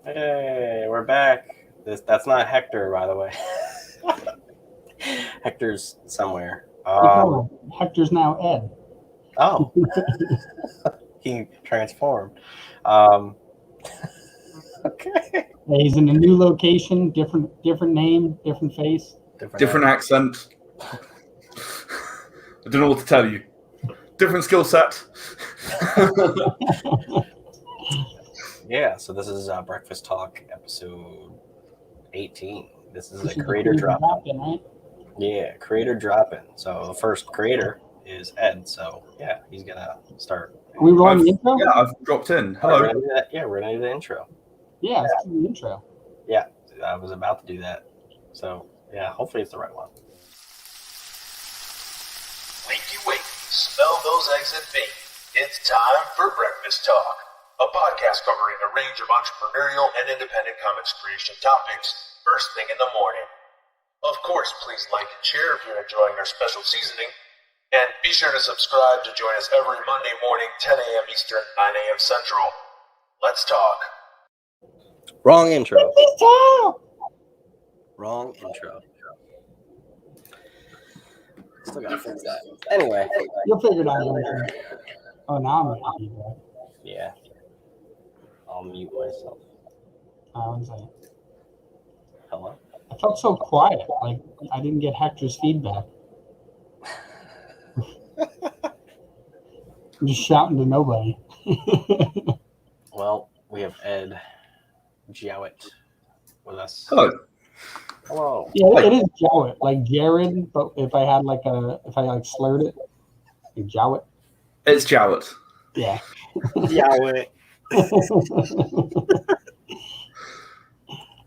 Hey, we're back. That's not Hector, by the way. Hector's somewhere. Hector's now Ed. Oh, he transformed. Um, okay. He's in a new location, different name, different face. Different accent. I don't know what to tell you. Different skill set. Yeah, so this is Breakfast Talk episode 18. This is a creator drop-in, right? Yeah, creator drop-in. So the first creator is Ed. So yeah, he's gonna start. Are we rolling the intro? Yeah, I've dropped in. Hello. We're gonna do the intro. Yeah, let's do the intro. Yeah, I was about to do that. So yeah, hopefully it's the right one. Wakey, smell those eggs and bacon. It's time for Breakfast Talk, a podcast covering a range of entrepreneurial and independent comics creation topics first thing in the morning. Of course, please like and share if you're enjoying our special seasoning, and be sure to subscribe to join us every Monday morning, 10 a.m. Eastern, 9 a.m. Central. Let's talk. Wrong intro. Wrong intro. Still gotta fix that. Anyway. You'll figure it out. Oh, now I'm happy. Yeah. I'll mute myself. One second. Hello? I felt so quiet. Like I didn't get Hector's feedback. I'm just shouting to nobody. Well, we have Ed Jowett with us. Hello. Hello. Yeah, it is Jowett, like Jared, but if I slurred it, like Jowett. It's Jowett. Yeah. Jowett.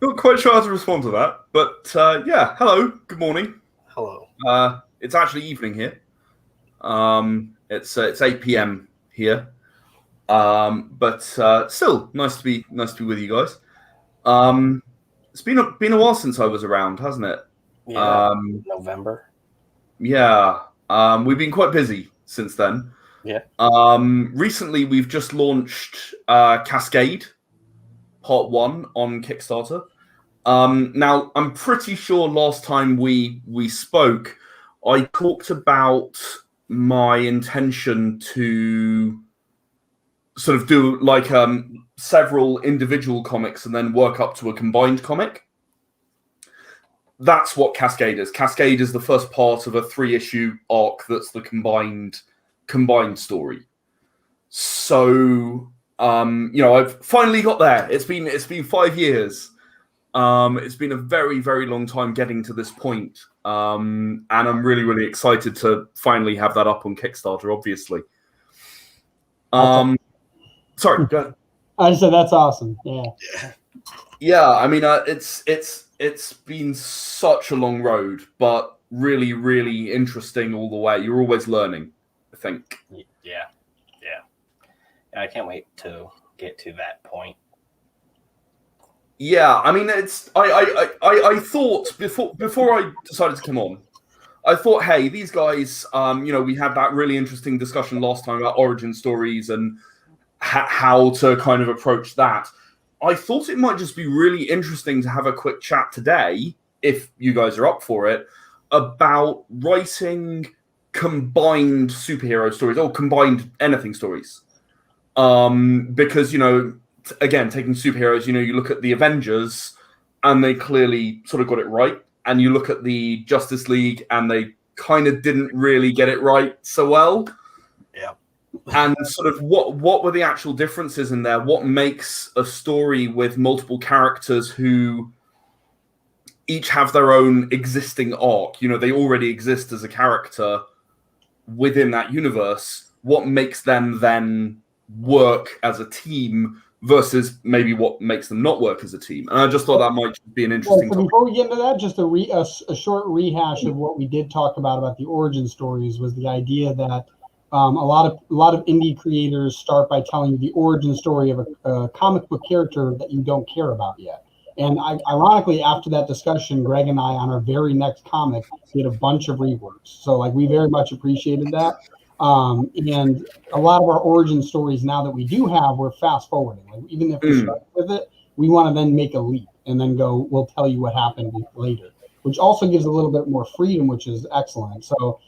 Not quite sure how to respond to that, but yeah. Hello. Good morning. Hello. It's actually evening here. It's 8 p.m. here. But still nice to be with you guys. It's been a while since I was around, hasn't it? Yeah. November. Yeah. We've been quite busy since then. Yeah. Recently we've just launched Cascade Part 1 on Kickstarter. Now I'm pretty sure last time we spoke, I talked about my intention to sort of do like several individual comics and then work up to a combined comic. That's what Cascade is. Cascade is the first part of a 3-issue arc that's the combined story. So I've finally got there. It's been 5 years. It's been a very, very long time getting to this point. And I'm really, really excited to finally have that up on Kickstarter, obviously. Sorry, go ahead. I said that's awesome. Yeah. Yeah, I mean, it's been such a long road, but really, really interesting all the way. You're always learning, I think. Yeah. I can't wait to get to that point. Yeah, I mean, I thought before I decided to come on, I thought, hey, these guys, we had that really interesting discussion last time about origin stories and how to kind of approach that. I thought it might just be really interesting to have a quick chat today, if you guys are up for it, about writing combined superhero stories or combined anything stories. Because, again, taking superheroes, you look at the Avengers and they clearly sort of got it right. And you look at the Justice League and they kind of didn't really get it right so well. Yeah. And sort of what were the actual differences in there? What makes a story with multiple characters who each have their own existing arc? They already exist as a character within that universe. What makes them then work as a team versus maybe what makes them not work as a team? And I just thought that might be an interesting topic. Before we get into that, just a short rehash of what we did talk about the origin stories was the idea that a lot of indie creators start by telling you the origin story of a comic book character that you don't care about yet. And ironically, after that discussion, Greg and I, on our very next comic, did a bunch of reworks. So we very much appreciated that. And a lot of our origin stories now that we do have, we're fast forwarding. Like even if we start with it, we want to then make a leap and then go, we'll tell you what happened later, which also gives a little bit more freedom, which is excellent. So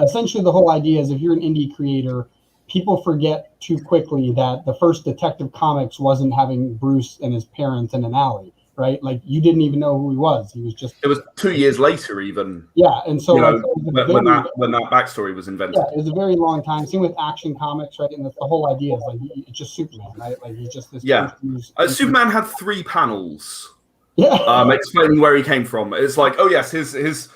essentially the whole idea is if you're an indie creator, people forget too quickly that the first Detective Comics wasn't having Bruce and his parents in an alley, right? Like you didn't even know who he was. He was just. It was 2 years later, even. Yeah, and so when that backstory was invented. Yeah, it was a very long time. Same with Action Comics, right? And the whole idea is like it's just Superman, right? Like he's just this. Yeah, Superman had 3 panels. Yeah, explaining where he came from. It's like, oh yes, his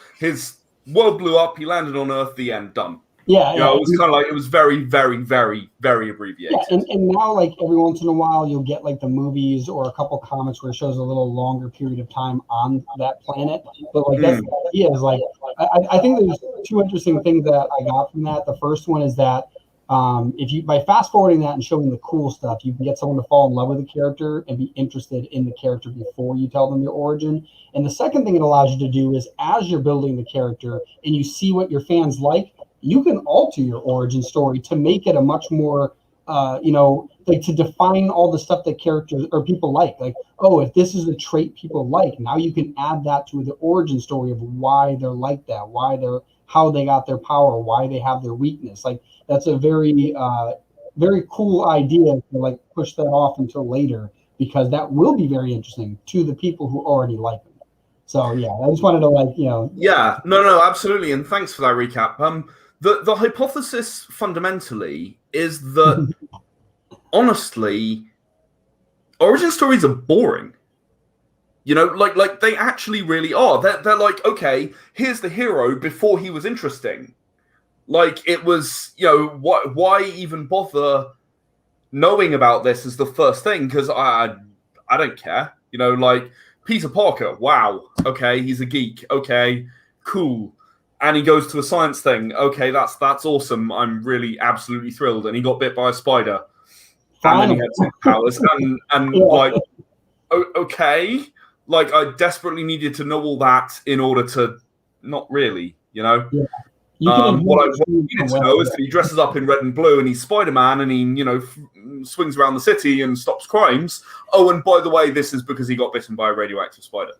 world blew up. He landed on Earth. The end. Done. Yeah, you know, it was kind of like it was very, very, very, very abbreviated. Yeah, and now like every once in a while you'll get like the movies or a couple comics where it shows a little longer period of time on that planet. But like that's the idea is like I think there's 2 interesting things that I got from that. The first one is that if you by fast forwarding that and showing the cool stuff, you can get someone to fall in love with the character and be interested in the character before you tell them their origin. And the second thing it allows you to do is as you're building the character and you see what your fans like, you can alter your origin story to make it a much more, like to define all the stuff that characters or people like. Like, oh, if this is a trait people like, now you can add that to the origin story of why they're like that, how they got their power, why they have their weakness. Like, that's a very, very cool idea to like push that off until later, because that will be very interesting to the people who already like them. So yeah, I just wanted to Yeah, no, absolutely, and thanks for that recap. The hypothesis fundamentally is that honestly, origin stories are boring. You know, like they actually really are. They're like, okay, here's the hero before he was interesting. Like it was, why even bother knowing about this as the first thing? Because I don't care. Like Peter Parker. Wow. Okay, he's a geek. Okay, cool. And he goes to a science thing. Okay, that's awesome. I'm really absolutely thrilled. And he got bit by a spider. And then he had superpowers. And like, okay. Like, I desperately needed to know all that in order to not really, Yeah. What I needed to know is that he dresses up in red and blue and he's Spider-Man and he, swings around the city and stops crimes. Oh, and by the way, this is because he got bitten by a radioactive spider.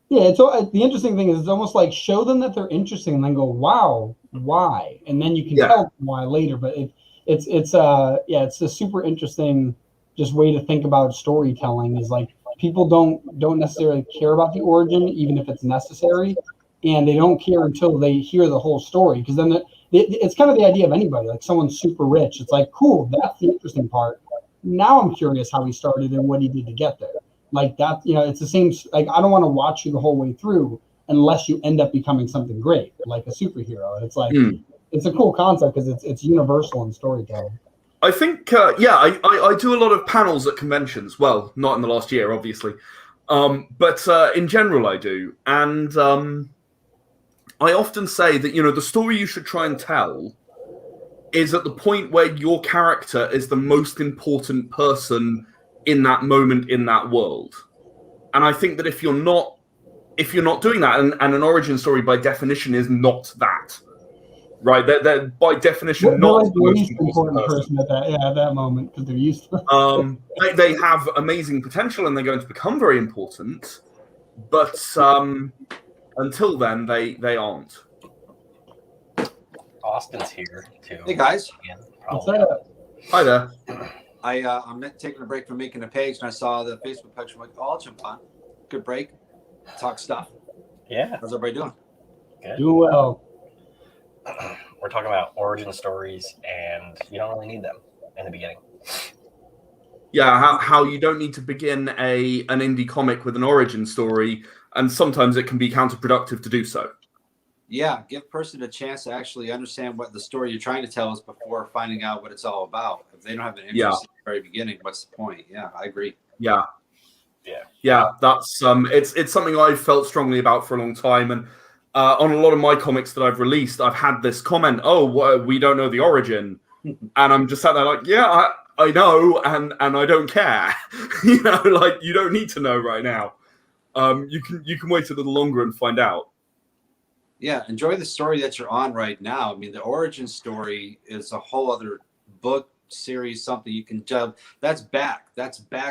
Yeah, the interesting thing is it's almost like show them that they're interesting and then go, wow, why? And then you can tell them why later. But it's a super interesting just way to think about storytelling is like people don't necessarily care about the origin, even if it's necessary. And they don't care until they hear the whole story. Because then it's kind of the idea of anybody, like someone's super rich. It's like, cool, that's the interesting part. Now I'm curious how he started and what he did to get there. Like that, it's the same. Like I don't want to watch you the whole way through unless you end up becoming something great, like a superhero. And it's like it's a cool concept because it's universal in storytelling. I think, I do a lot of panels at conventions. Well, not in the last year, obviously, but in general, I do. And I often say that the story you should try and tell is at the point where your character is the most important person in that moment in that world. And I think that if you're not doing that, and an origin story by definition is not that, right? They're by definition not the most important person at that moment because they're used to they have amazing potential and they're going to become very important, but until then they aren't. Austin's here too. Hey guys. Hi there. I'm taking a break from making a page, and I saw the Facebook picture. I'm like, oh, I'll jump on. Good break. Talk stuff. Yeah. How's everybody doing? Good. Doing well. We're talking about origin stories, and you don't really need them in the beginning. Yeah, how you don't need to begin an indie comic with an origin story, and sometimes it can be counterproductive to do so. Yeah, give a person a chance to actually understand what the story you're trying to tell is before finding out what it's all about. If they don't have an interest at the very beginning, what's the point? Yeah, I agree. Yeah. That's it's something I've felt strongly about for a long time, and on a lot of my comics that I've released, I've had this comment: "Oh, we don't know the origin," and I'm just sat there like, "Yeah, I know, and I don't care." Like you don't need to know right now. You can wait a little longer and find out. Yeah, enjoy the story that you're on right now. I mean, the origin story is a whole other book series, something you can delve. That's back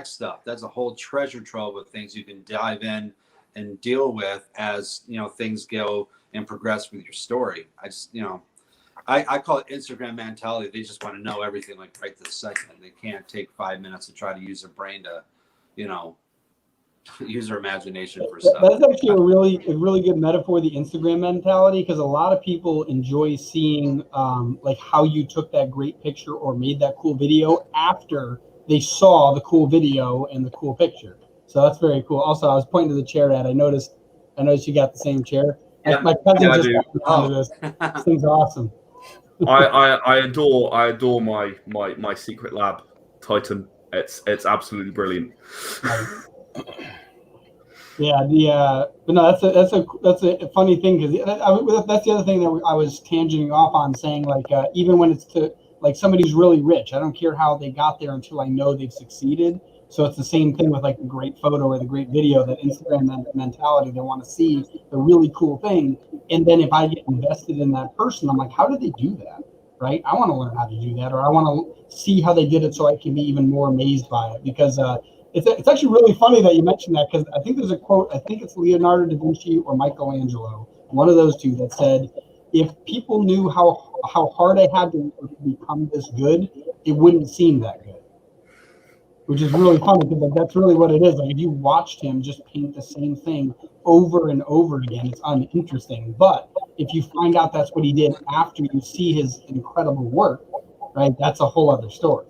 stuff. That's a whole treasure trove of things you can dive in and deal with as things go and progress with your story. I call it Instagram mentality. They just want to know everything like right this second. They can't take 5 minutes to try to use their brain to, use their imagination for stuff. That's actually a really good metaphor, the Instagram mentality, because a lot of people enjoy seeing like how you took that great picture or made that cool video after they saw the cool video and the cool picture. So that's very cool. Also, I was pointing to the chair ad. I noticed you got the same chair. Yeah, My cousin I just do. got onto this. This thing's awesome. I adore my secret lab Titan. It's absolutely brilliant. Yeah, but no, that's a funny thing, because that's the other thing that I was tangenting off on, saying like even when it's to like somebody who's really rich, I don't care how they got there until I know they've succeeded. So it's the same thing with like the great photo or the great video, that Instagram mentality. They want to see the really cool thing, and then if I get invested in that person, I'm like, how did they do that? Right? I want to learn how to do that, or I want to see how they did it so I can be even more amazed by it, because it's actually really funny that you mentioned that, because I think there's a quote, I think it's Leonardo da Vinci or Michelangelo, one of those two, that said, if people knew how hard I had to work to become this good, it wouldn't seem that good. Which is really funny, because that's really what it is. Like if you watched him just paint the same thing over and over again, it's uninteresting. But if you find out that's what he did after you see his incredible work, right, that's a whole other story.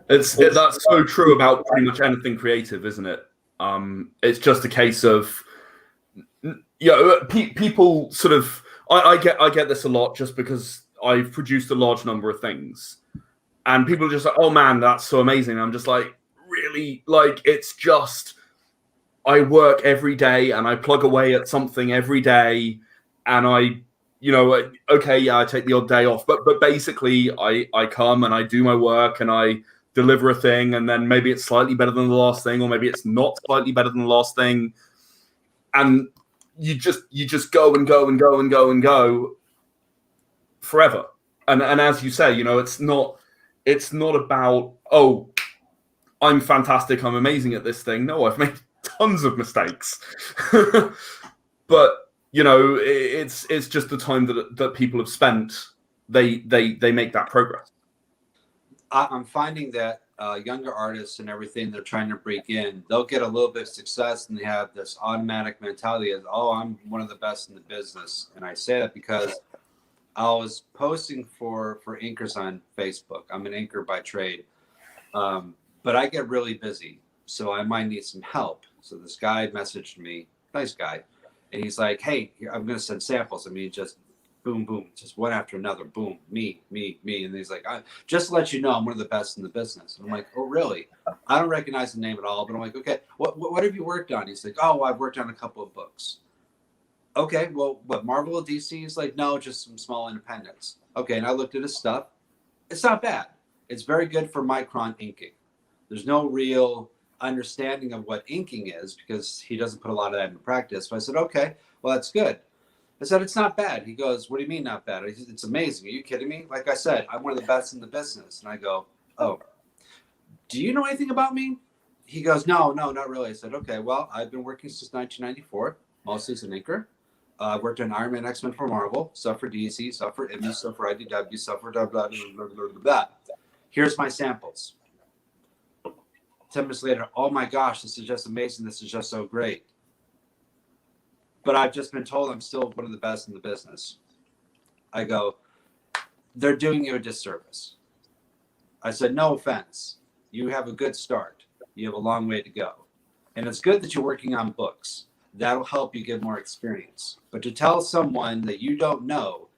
That's so true about pretty much anything creative, isn't it? It's just a case of people sort of. I get this a lot just because I've produced a large number of things, and people are just like, "Oh man, that's so amazing." I'm just like, really, like it's just I work every day and I plug away at something every day, and I take the odd day off, but basically I come and I do my work and I deliver a thing, and then maybe it's slightly better than the last thing, or maybe it's not slightly better than the last thing, and you just go and go and go and go and go forever. And as you say, it's not about, oh, I'm fantastic, I'm amazing at this thing. No, I've made tons of mistakes, but it's just the time that people have spent. They make that progress. I'm finding that younger artists and everything they're trying to break in, they'll get a little bit of success and they have this automatic mentality of, oh, I'm one of the best in the business. And I say that because I was posting for inkers on Facebook. I'm an inker by trade, but I get really busy, so I might need some help. So this guy messaged me, nice guy, and he's like, hey, I'm going to send samples. I mean, just boom, boom, just one after another, boom, me. And he's like, just to let you know, I'm one of the best in the business. And I'm like, oh, really? I don't recognize the name at all, but I'm like, okay, what have you worked on? He's like, oh, I've worked on a couple of books. Okay, well, what, Marvel or DC? He's like, no, just some small independents. Okay, and I looked at his stuff. It's not bad. It's very good for micron inking. There's no real understanding of what inking is because he doesn't put a lot of that into practice. So I said, okay, well, that's good. I said, it's not bad. He goes, what do you mean not bad? Said, it's amazing. Are you kidding me? Like I said, I'm one of the best in the business. And I go, oh, do you know anything about me? He goes, no, not really. I said, okay, well, I've been working since 1994, mostly as an inker. I worked on Iron Man, X-Men for Marvel, stuff for DC, stuff for Image, stuff for IDW, stuff for blah, blah, blah, blah, blah, blah. Here's my samples. 10 minutes later, oh my gosh, this is just amazing. This is just so great. But I've just been told I'm still one of the best in the business. I go, they're doing you a disservice. I said, no offense. You have a good start. You have a long way to go. And it's good that you're working on books. That'll help you get more experience. But to tell someone that you don't know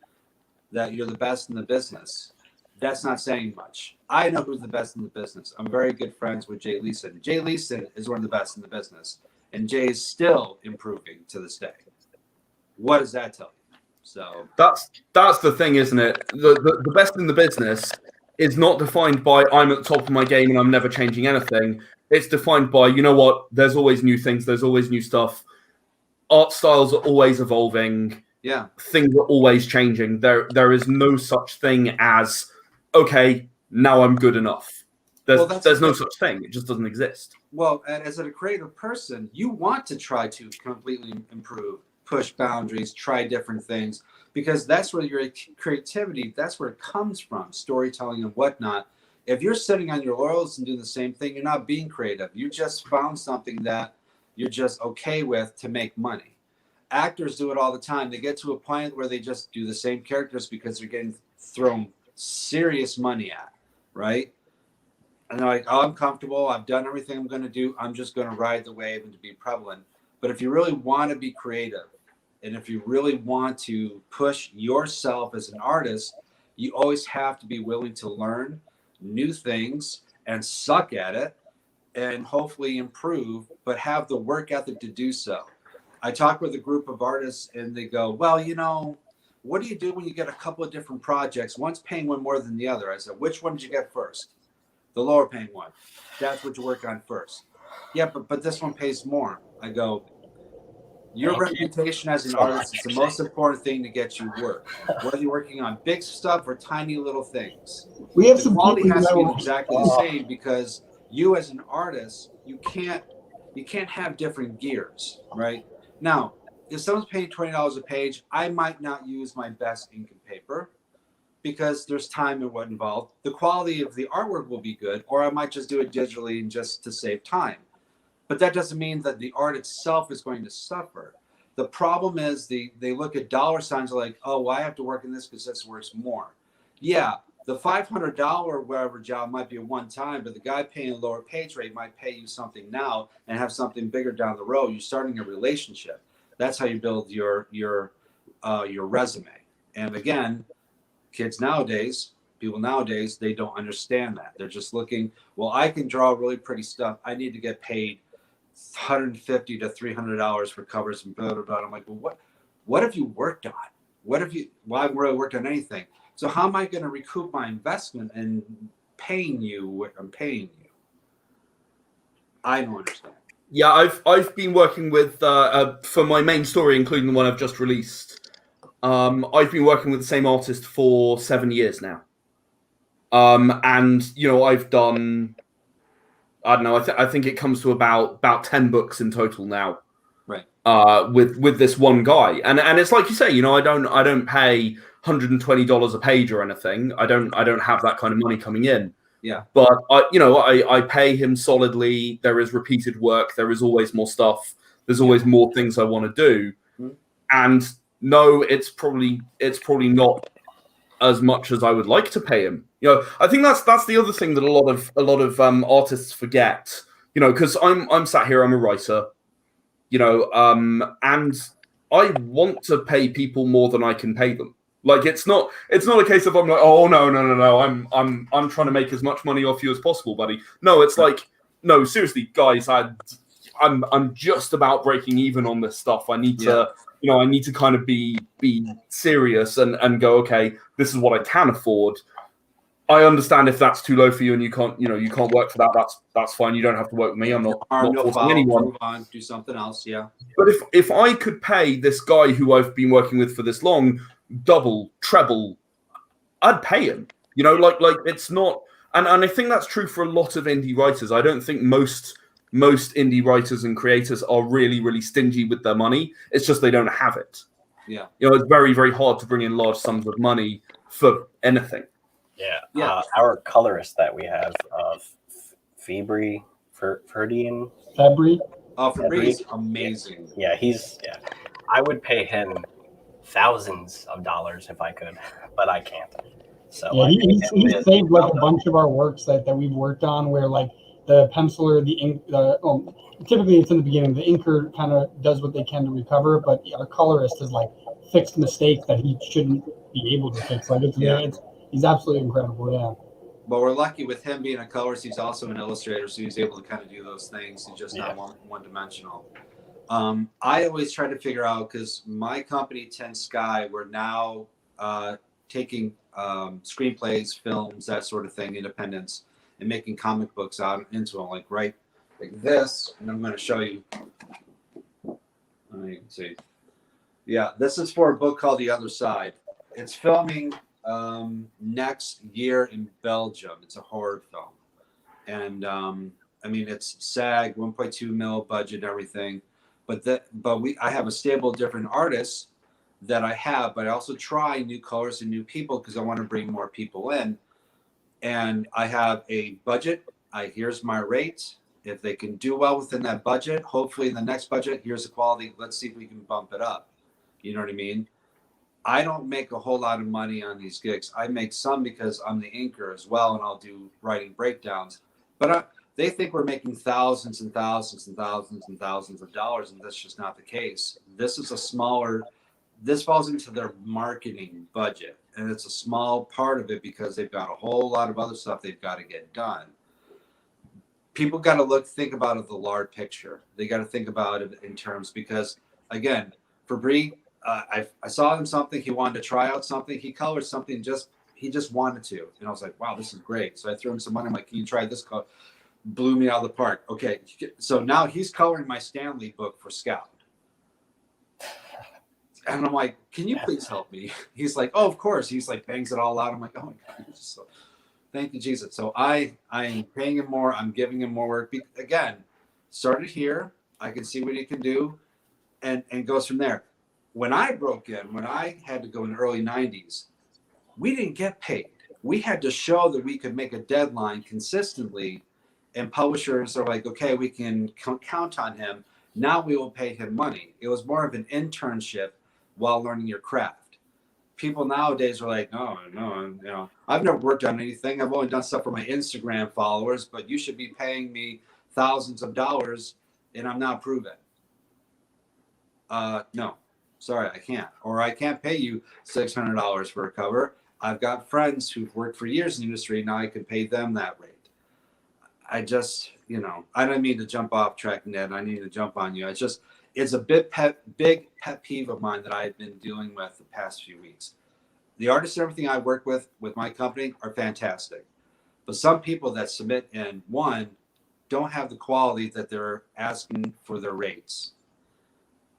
that you're the best in the business, that's not saying much. I know who's the best in the business. I'm very good friends with Jay Leeson. Jay Leeson is one of the best in the business. And Jay is still improving to this day. What does that tell you? So that's the thing, isn't it? The best in the business is not defined by I'm at the top of my game and I'm never changing anything. It's defined by, you know what, there's always new things, there's always new stuff. art styles are always evolving. Yeah. Things are always changing. There is no such thing as, okay, now I'm good enough. There's no such thing. It just doesn't exist. Well, as a creative person, you want to try to completely improve, push boundaries, try different things, because that's where your creativity, that's where it comes from, storytelling and whatnot. If you're sitting on your laurels and doing the same thing, you're not being creative. You just found something that you're just okay with to make money. Actors do it all the time. They get to a point where they just do the same characters because they're getting thrown serious money at, right? And they're like, oh, I'm comfortable. I've done everything I'm going to do. I'm just going to ride the wave and to be prevalent. But if you really want to be creative, and if you really want to push yourself as an artist, you always have to be willing to learn new things and suck at it and hopefully improve, but have the work ethic to do so. I talk with a group of artists and they go, well, what do you do when you get a couple of different projects? One's paying one more than the other. I said, which one did you get first? The lower paying one. That's what you work on first. Yeah, but this one pays more. I go, your reputation as an artist is the most important thing to get you work. Whether you're working on big stuff or tiny little things. We have The some quality has to be people exactly the same, because you as an artist, you can't have different gears, right? Now, if someone's paying $20 a page, I might not use my best ink and paper because there's time and what involved. The quality of the artwork will be good, or I might just do it digitally and just to save time. But that doesn't mean that the art itself is going to suffer. The problem is they look at dollar signs like, oh, well, I have to work in this because this works more. Yeah, the $500 whatever job might be a one time, but the guy paying a lower page rate might pay you something now and have something bigger down the road. You're starting a relationship. That's how you build your resume. And again, people nowadays, they don't understand that. They're just looking, well, I can draw really pretty stuff. I need to get paid $150 to $300 for covers and blah, blah, blah. I'm like, well, what have you worked on? Well, I haven't really worked on anything. So how am I going to recoup my investment and paying you what I'm paying you? I don't understand. Yeah, I've been working with for my main story, including the one I've just released. I've been working with the same artist for 7 years now, and I've done, I don't know, I think it comes to about 10 books in total now. Right. With this one guy, and it's like you say, I don't pay $120 a page or anything. I don't have that kind of money coming in. Yeah. But I pay him solidly. There is repeated work. There is always more stuff. There's always more things I want to do. Mm-hmm. And no, it's probably not as much as I would like to pay him. I think that's the other thing that a lot of artists forget. Because I'm sat here, I'm a writer. And I want to pay people more than I can pay them. Like it's not a case of I'm like, oh no, I'm trying to make as much money off you as possible, buddy. No, it's like, no, seriously, guys, I'm just about breaking even on this stuff. I need to I need to kind of be serious and go, okay, this is what I can afford. I understand if that's too low for you and you can't work for that. That's fine. You don't have to work with me. I'm not forcing anyone. Move on, do something else. Yeah. But if I could pay this guy who I've been working with for this long double, treble, I'd pay him. Like it's not, and I think that's true for a lot of indie writers. I don't think most indie writers and creators are really, really stingy with their money. It's just they don't have it. Yeah. It's very, very hard to bring in large sums of money for anything. Yeah. Our colorist that we have, Fabry. Oh, Fabri's amazing. Yeah, I would pay him thousands of dollars if I could, but I can't. So yeah, he's saved like a bunch of our works that we've worked on where like the penciler, the ink, typically it's in the beginning. The inker kind of does what they can to recover, but our colorist has like fixed mistakes that he shouldn't be able to fix. Like he's absolutely incredible. Yeah. But we're lucky with him being a colorist. He's also an illustrator, so he's able to kind of do those things. He's just not one-dimensional. I always try to figure out, because my company, 10 Sky, we're now taking screenplays, films, that sort of thing, independents, and making comic books out into them, like this. And I'm going to show you. me see. Yeah, this is for a book called The Other Side. It's filming next year in Belgium. It's a horror film, and I mean it's SAG 1.2 mil budget and everything, but I have a stable of different artists that I have, but I also try new colors and new people because I want to bring more people in, and I have a budget. Here's my rates. If they can do well within that budget, hopefully in the next budget, here's the quality. Let's see if we can bump it up. You know what I mean? I don't make a whole lot of money on these gigs. I make some because I'm the inker as well, and I'll do writing breakdowns. But they think we're making thousands and thousands and thousands and thousands of dollars, and that's just not the case. This is a smaller, this falls into their marketing budget, and it's a small part of it because they've got a whole lot of other stuff they've got to get done. People got to think about it the large picture. They got to think about it in terms because, again, for Bree, I saw him something. He wanted to try out something. He colored something. He just wanted to, and I was like, "Wow, this is great." So I threw him some money. I'm like, "Can you try this color?" Blew me out of the park. Okay, so now he's coloring my Stanley book for Scout, and I'm like, "Can you please help me?" He's like, "Oh, of course." He's like, bangs it all out. I'm like, "Oh my God, so thank you, Jesus." So I am paying him more. I'm giving him more work. Again, started here. I can see what he can do, and goes from there. When I broke in, when I had to go in the early 90s, we didn't get paid. We had to show that we could make a deadline consistently, and publishers are like, okay, we can count on him. Now we will pay him money. It was more of an internship while learning your craft. People nowadays are like, no, you know, I've never worked on anything. I've only done stuff for my Instagram followers, but you should be paying me thousands of dollars, and I'm not proven. No. Sorry, I can't. Or I can't pay you $600 for a cover. I've got friends who've worked for years in the industry. Now I can pay them that rate. I just, you know, I don't mean to jump off track, Ned. I need to jump on you. It's a big pet peeve of mine that I've been dealing with the past few weeks. The artists and everything I work with my company are fantastic. But some people that submit in, one, don't have the quality that they're asking for their rates.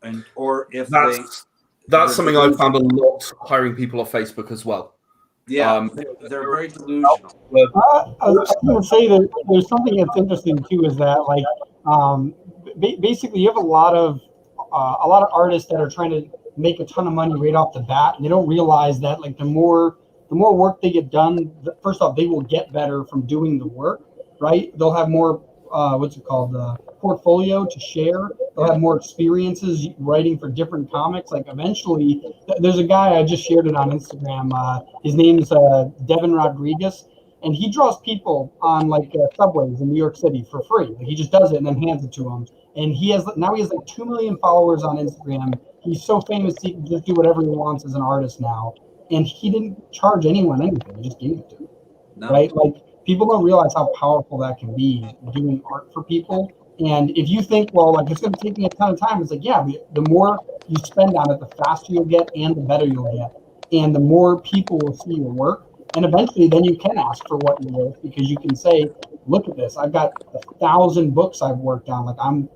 And or if that's something I've found a lot hiring people off Facebook as well. Yeah, they're very delusional. I was going to say that there's something that's interesting too, is that like basically you have a lot of artists that are trying to make a ton of money right off the bat, and they don't realize that like the more work they get done, first off, they will get better from doing the work, right? They'll have more portfolio to share. They'll have more experiences writing for different comics. Like eventually, there's a guy, I just shared it on Instagram. His name's Devin Rodriguez, and he draws people on like subways in New York City for free. Like, he just does it and then hands it to them. And he has like 2 million followers on Instagram. He's so famous he can just do whatever he wants as an artist now. And he didn't charge anyone anything. He just gave it to them. No. Right? Like, people don't realize how powerful that can be, doing art for people. And if you think, well, like it's going to take me a ton of time, it's like, yeah, the more you spend on it, the faster you'll get and the better you'll get. And the more people will see your work. And eventually then you can ask for what you're worth, because you can say, look at this. I've got 1,000 books I've worked on. Like I'm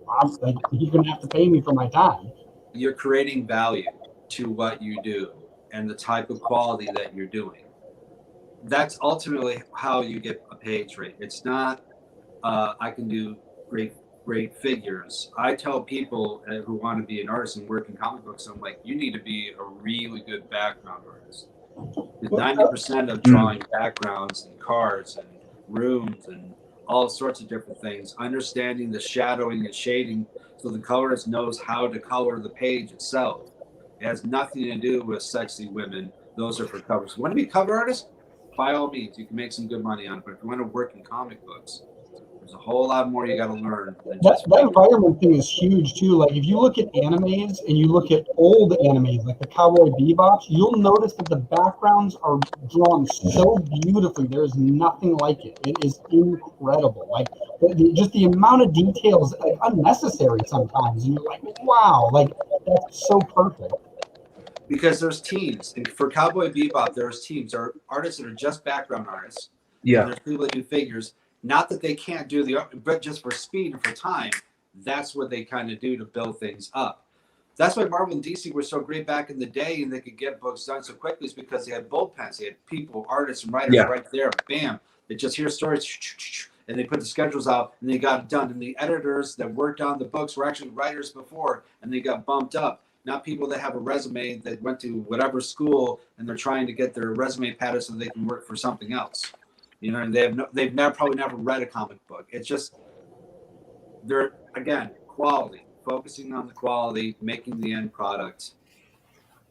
like, you're going to have to pay me for my time. You're creating value to what you do and the type of quality that you're doing. That's ultimately how you get a page rate. It's not, I can do great figures. I tell people who want to be an artist and work in comic books, I'm like, you need to be a really good background artist. 90% of drawing backgrounds and cards and rooms and all sorts of different things, understanding the shadowing and shading so the colorist knows how to color the page itself. It has nothing to do with sexy women. Those are for covers. You want to be a cover artist? By all means, you can make some good money on it. But if you want to work in comic books, there's a whole lot more you got to learn. That environment thing is huge too. Like if you look at animes and you look at old animes, like the Cowboy Bebops, you'll notice that the backgrounds are drawn so beautifully. There is nothing like it. It is incredible. Like just the amount of details, like, unnecessary sometimes. And you're like, wow, like that's so perfect. Because there's teams. And for Cowboy Bebop, there's teams. There are artists that are just background artists. Yeah. There's people that do figures. Not that they can't do the art, but just for speed and for time, that's what they kind of do to build things up. That's why Marvel and DC were so great back in the day, and they could get books done so quickly, is because they had bullet pens. They had people, artists, and writers right there. Bam! They just hear stories, and they put the schedules out, and they got it done. And the editors that worked on the books were actually writers before, and they got bumped up. Not people that have a resume that went to whatever school, and they're trying to get their resume padded so they can work for something else. You know, and they've probably never read a comic book. It's just they're, again, quality. Focusing on the quality, making the end product,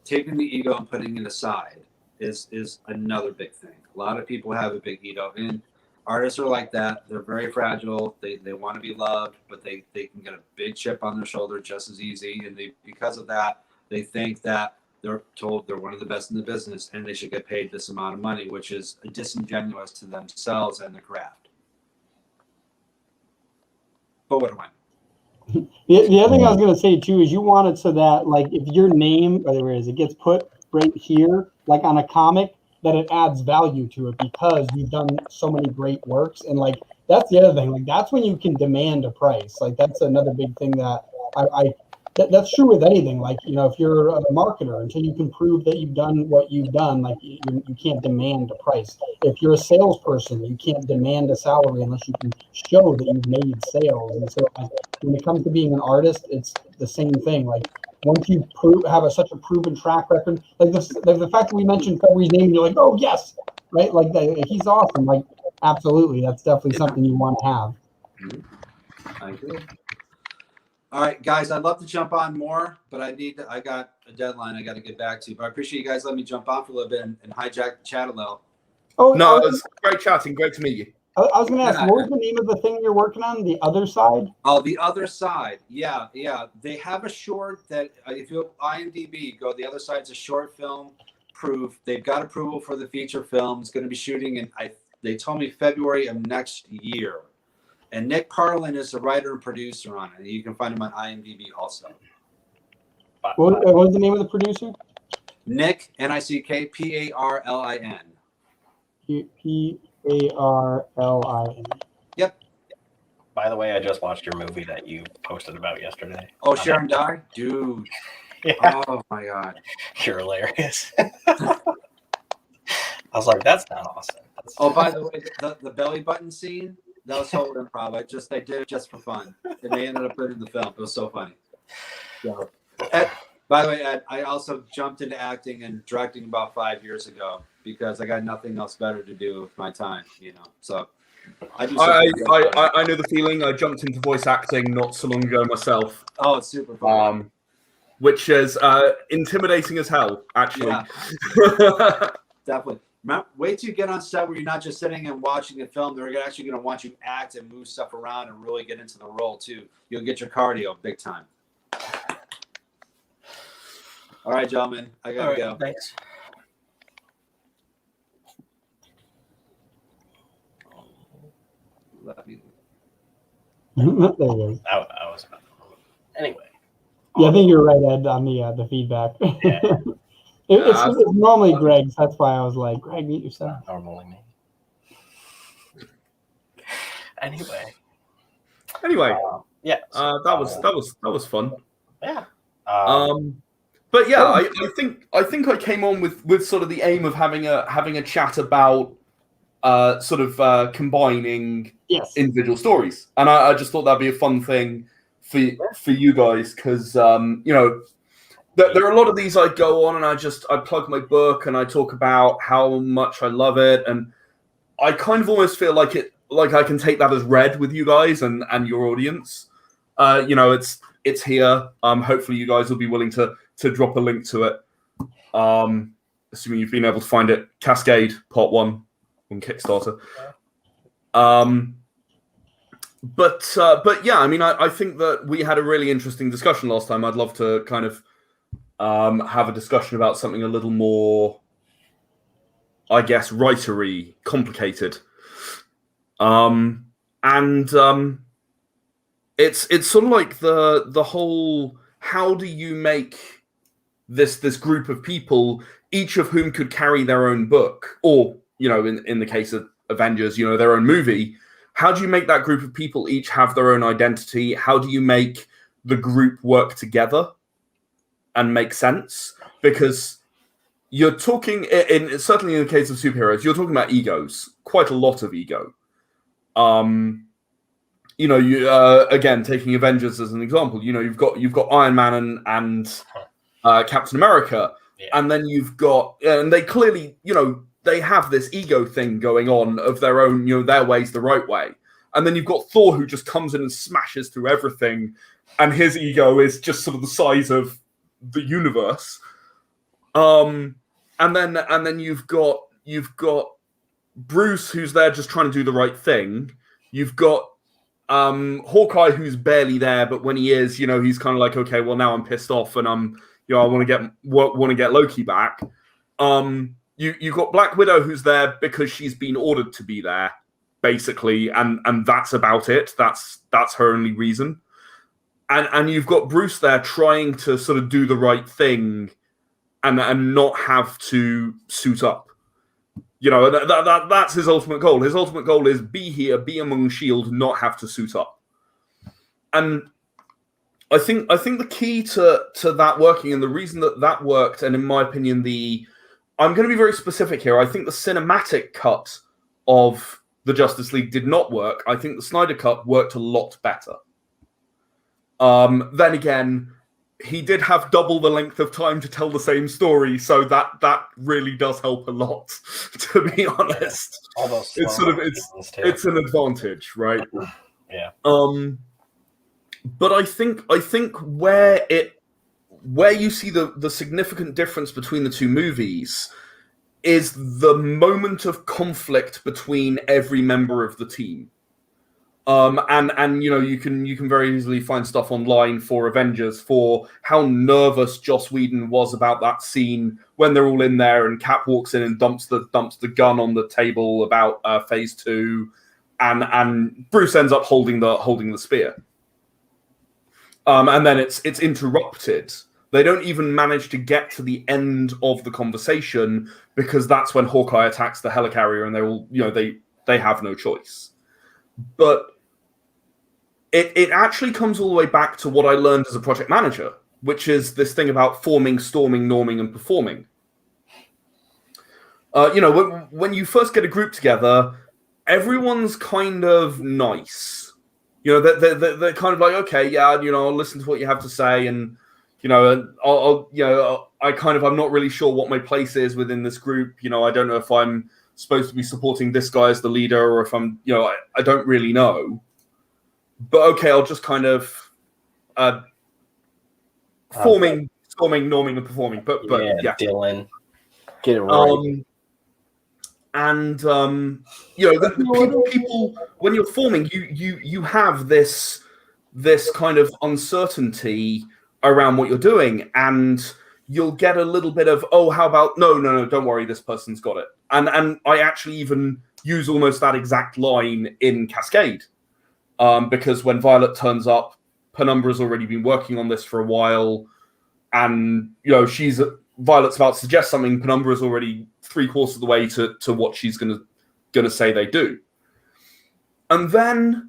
taking the ego and putting it aside is another big thing. A lot of people have a big ego, and artists are like that. They're very fragile. They want to be loved, but they can get a big chip on their shoulder just as easy. And because of that, they think that they're told they're one of the best in the business and they should get paid this amount of money, which is disingenuous to themselves and their craft. But what do I know? The other thing I was going to say too is you want it so that, like, if your name, whatever it is, it gets put right here, like on a comic, that it adds value to it because you've done so many great works. And like, that's the other thing. Like, that's when you can demand a price. Like, that's another big thing that that's true with anything. Like, you know, if you're a marketer, until you can prove that you've done what you've done, like, you can't demand a price. If you're a salesperson, you can't demand a salary unless you can show that you've made sales. And so when it comes to being an artist, it's the same thing. Like, once you have such a proven track record, like the fact that we mentioned February's name, and you're like, oh yes, right? Like, he's awesome. Like, absolutely, that's definitely something you want to have. I agree. All right, guys, I'd love to jump on more, but I got a deadline I got to get back to. But I appreciate you guys letting me jump on for a little bit and hijack the chat a little. Oh no, it was great chatting. Great to meet you. I was going to ask, what was the name of the thing you're working on? The Other Side? Oh, The Other Side. Yeah. They have a short that if you IMDb go, The Other Side's a short film proof. They've got approval for the feature film. It's going to be shooting in, they told me, February of next year. And Nick Carlin is the writer and producer on it. You can find him on IMDb also. What was the name of the producer? Nick, N-I-C-K, P-A-R-L-I-N. P-A-R-L-I-N. Yep. By the way, I just watched your movie that you posted about yesterday. Oh, Sharon Die? Dude. Yeah. Oh, my God. You're hilarious. I was like, that's not awesome. Oh, by the way, the belly button scene, that was total improv. They did it just for fun. And they ended up putting it in the film. It was so funny. So, Ed, by the way, Ed, I also jumped into acting and directing about 5 years ago because I got nothing else better to do with my time, you know. So I know the feeling. I jumped into voice acting not so long ago myself. Oh, it's super fun. Which is intimidating as hell, actually. Yeah. Definitely. Wait till you get on set where you're not just sitting and watching the film. They're actually going to want you to act and move stuff around and really get into the role too. You'll get your cardio big time. All right, gentlemen, I gotta go. Thanks. Love you. There you go. I was about to. Anyway. Yeah, I think you're right, Ed, on the feedback. Yeah. It's normally Greg's. That's why I was like, Greg, meet yourself. Normally me. Anyway. Yeah. That was fun. Yeah. But yeah, I think I came on with sort of the aim of having a chat about combining individual stories, and I just thought that'd be a fun thing for you guys because you know. There are a lot of these I go on and I plug my book and I talk about how much I love it, and I kind of almost feel like I can take that as read with you guys and your audience. You know, it's here. Hopefully you guys will be willing to drop a link to it. Assuming you've been able to find it, Cascade Part 1 on Kickstarter. But yeah, I mean, I think that we had a really interesting discussion last time. I'd love to kind of have a discussion about something a little more, I guess, writery, complicated. It's sort of like the whole, how do you make this group of people, each of whom could carry their own book, or, you know, in the case of Avengers, you know, their own movie. How do you make that group of people each have their own identity? How do you make the group work together? and make sense, because you're talking certainly in the case of superheroes, you're talking about egos, quite a lot of ego. Again, taking Avengers as an example, you've got Iron Man and Captain America, and then you've got, and they clearly, they have this ego thing going on of their own, their way's the right way. And then you've got Thor, who just comes in and smashes through everything, and his ego is just sort of the size of the universe. And then you've got Bruce, who's there just trying to do the right thing. You've got Hawkeye, who's barely there, but when he is, he's kind of like, okay, well, now I'm pissed off, and I want to get Loki back. You've got Black Widow, who's there because she's been ordered to be there, basically, and that's about it. That's her only reason. And you've got Bruce there trying to sort of do the right thing and not have to suit up. That's his ultimate goal. His ultimate goal is be here, be among S.H.I.E.L.D., not have to suit up. And I think the key to that working, and the reason that worked, and in my opinion, I'm going to be very specific here. I think the cinematic cut of the Justice League did not work. I think the Snyder cut worked a lot better. Then again, he did have double the length of time to tell the same story, so that really does help a lot, to be honest. It's an advantage, right? Yeah. But I think where you see the significant difference between the two movies is the moment of conflict between every member of the team. And you can very easily find stuff online for Avengers for how nervous Joss Whedon was about that scene when they're all in there and Cap walks in and dumps the gun on the table about Phase 2, and Bruce ends up holding the spear. And then it's interrupted. They don't even manage to get to the end of the conversation because that's when Hawkeye attacks the helicarrier, and they're all they have no choice. But it actually comes all the way back to what I learned as a project manager, which is this thing about forming, storming, norming, and performing. When you first get a group together, everyone's kind of nice. They're kind of like, okay, yeah, I'll listen to what you have to say, and I'm not really sure what my place is within this group. I don't know if I'm supposed to be supporting this guy as the leader, or if I'm, I don't really know. But okay, I'll just kind of forming, storming, norming, and performing. But yeah. Dylan, get it right. The people when you're forming, you have this kind of uncertainty around what you're doing, and you'll get a little bit of, oh, how about no, don't worry, this person's got it. And I actually even use almost that exact line in Cascade. Because when Violet turns up, Penumbra's already been working on this for a while, and Violet's about to suggest something. Penumbra's already 3/4 of the way to what she's gonna say they do, and then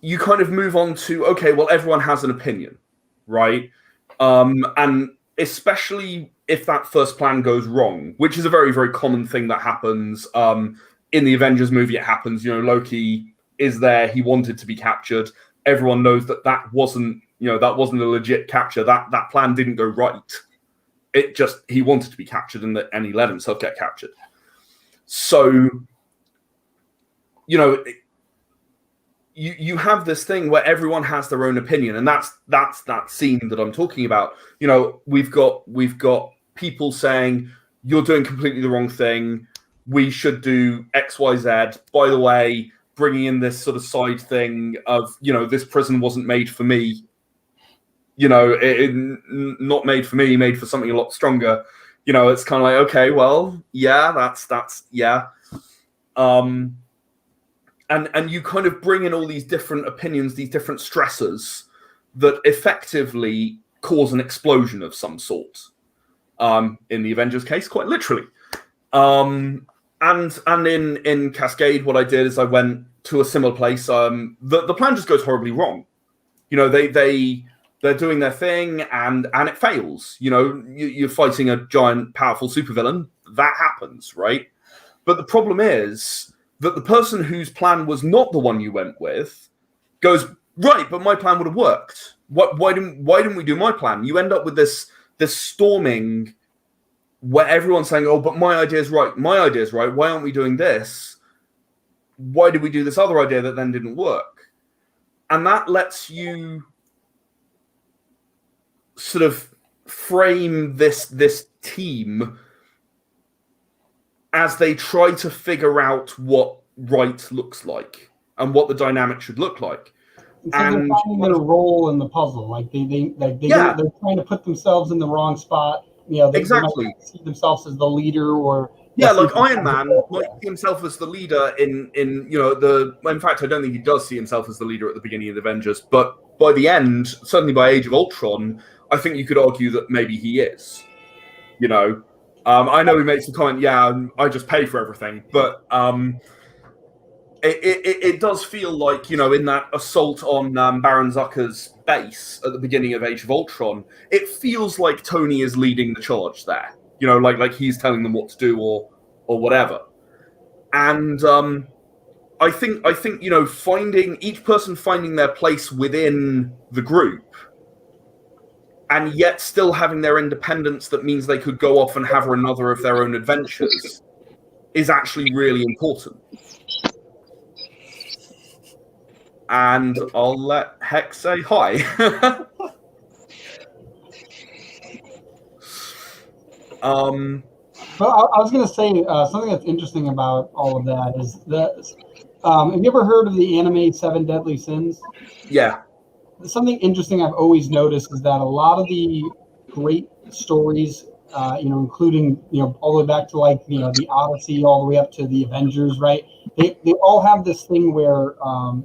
you kind of move on to, okay, well, everyone has an opinion, right? And especially if that first plan goes wrong, which is a very, very common thing that happens. In the Avengers movie, it happens. Loki is there. He wanted to be captured. Everyone knows that wasn't a legit capture. That plan didn't go right. It just, he wanted to be captured, and he let himself get captured. So, you have this thing where everyone has their own opinion, and that's that scene that I'm talking about. We've got people saying, you're doing completely the wrong thing. We should do X, Y, Z. By the way, bringing in this sort of side thing of, this prison wasn't made for me. Not made for me, made for something a lot stronger. It's kind of like, okay, well, yeah, that's yeah. And you kind of bring in all these different opinions, these different stressors that effectively cause an explosion of some sort. In the Avengers case, quite literally. And in Cascade, what I did is I went to a similar place. The plan just goes horribly wrong. They they're doing their thing, and it fails. You know, you're fighting a giant, powerful supervillain. That happens, right? But the problem is that the person whose plan was not the one you went with goes, right, but my plan would have worked. Why didn't we do my plan? You end up with this storming where everyone's saying, oh, but my idea is right. My idea is right. Why aren't we doing this? Why did we do this other idea that then didn't work? And that lets you sort of frame this team as they try to figure out what right looks like and what the dynamic should look like. And they're finding their role in the puzzle. Like they're trying to put themselves in the wrong spot. You know, they might see themselves as the leader, or like Iron Man might see himself as the leader in you know in fact, I don't think he does see himself as the leader at the beginning of the Avengers, but by the end, certainly by Age of Ultron, I think you could argue that maybe he is. You know, I know he makes the comment, yeah, I just pay for everything, but it does feel like, you know, in that assault on Baron Zucker's base at the beginning of Age of Ultron, it feels like Tony is leading the charge there. You know, like he's telling them what to do or whatever. And I think you know, each person finding their place within the group, and yet still having their independence that means they could go off and have another of their own adventures, is actually really important. And I'll let Hex say hi. Well, I was going to say something that's interesting about all of that is that have you ever heard of the anime Seven Deadly Sins? Yeah. Something interesting I've always noticed is that a lot of the great stories, you know, including, you know, all the way back to, like, you know, the Odyssey, all the way up to the Avengers, right? They all have this thing where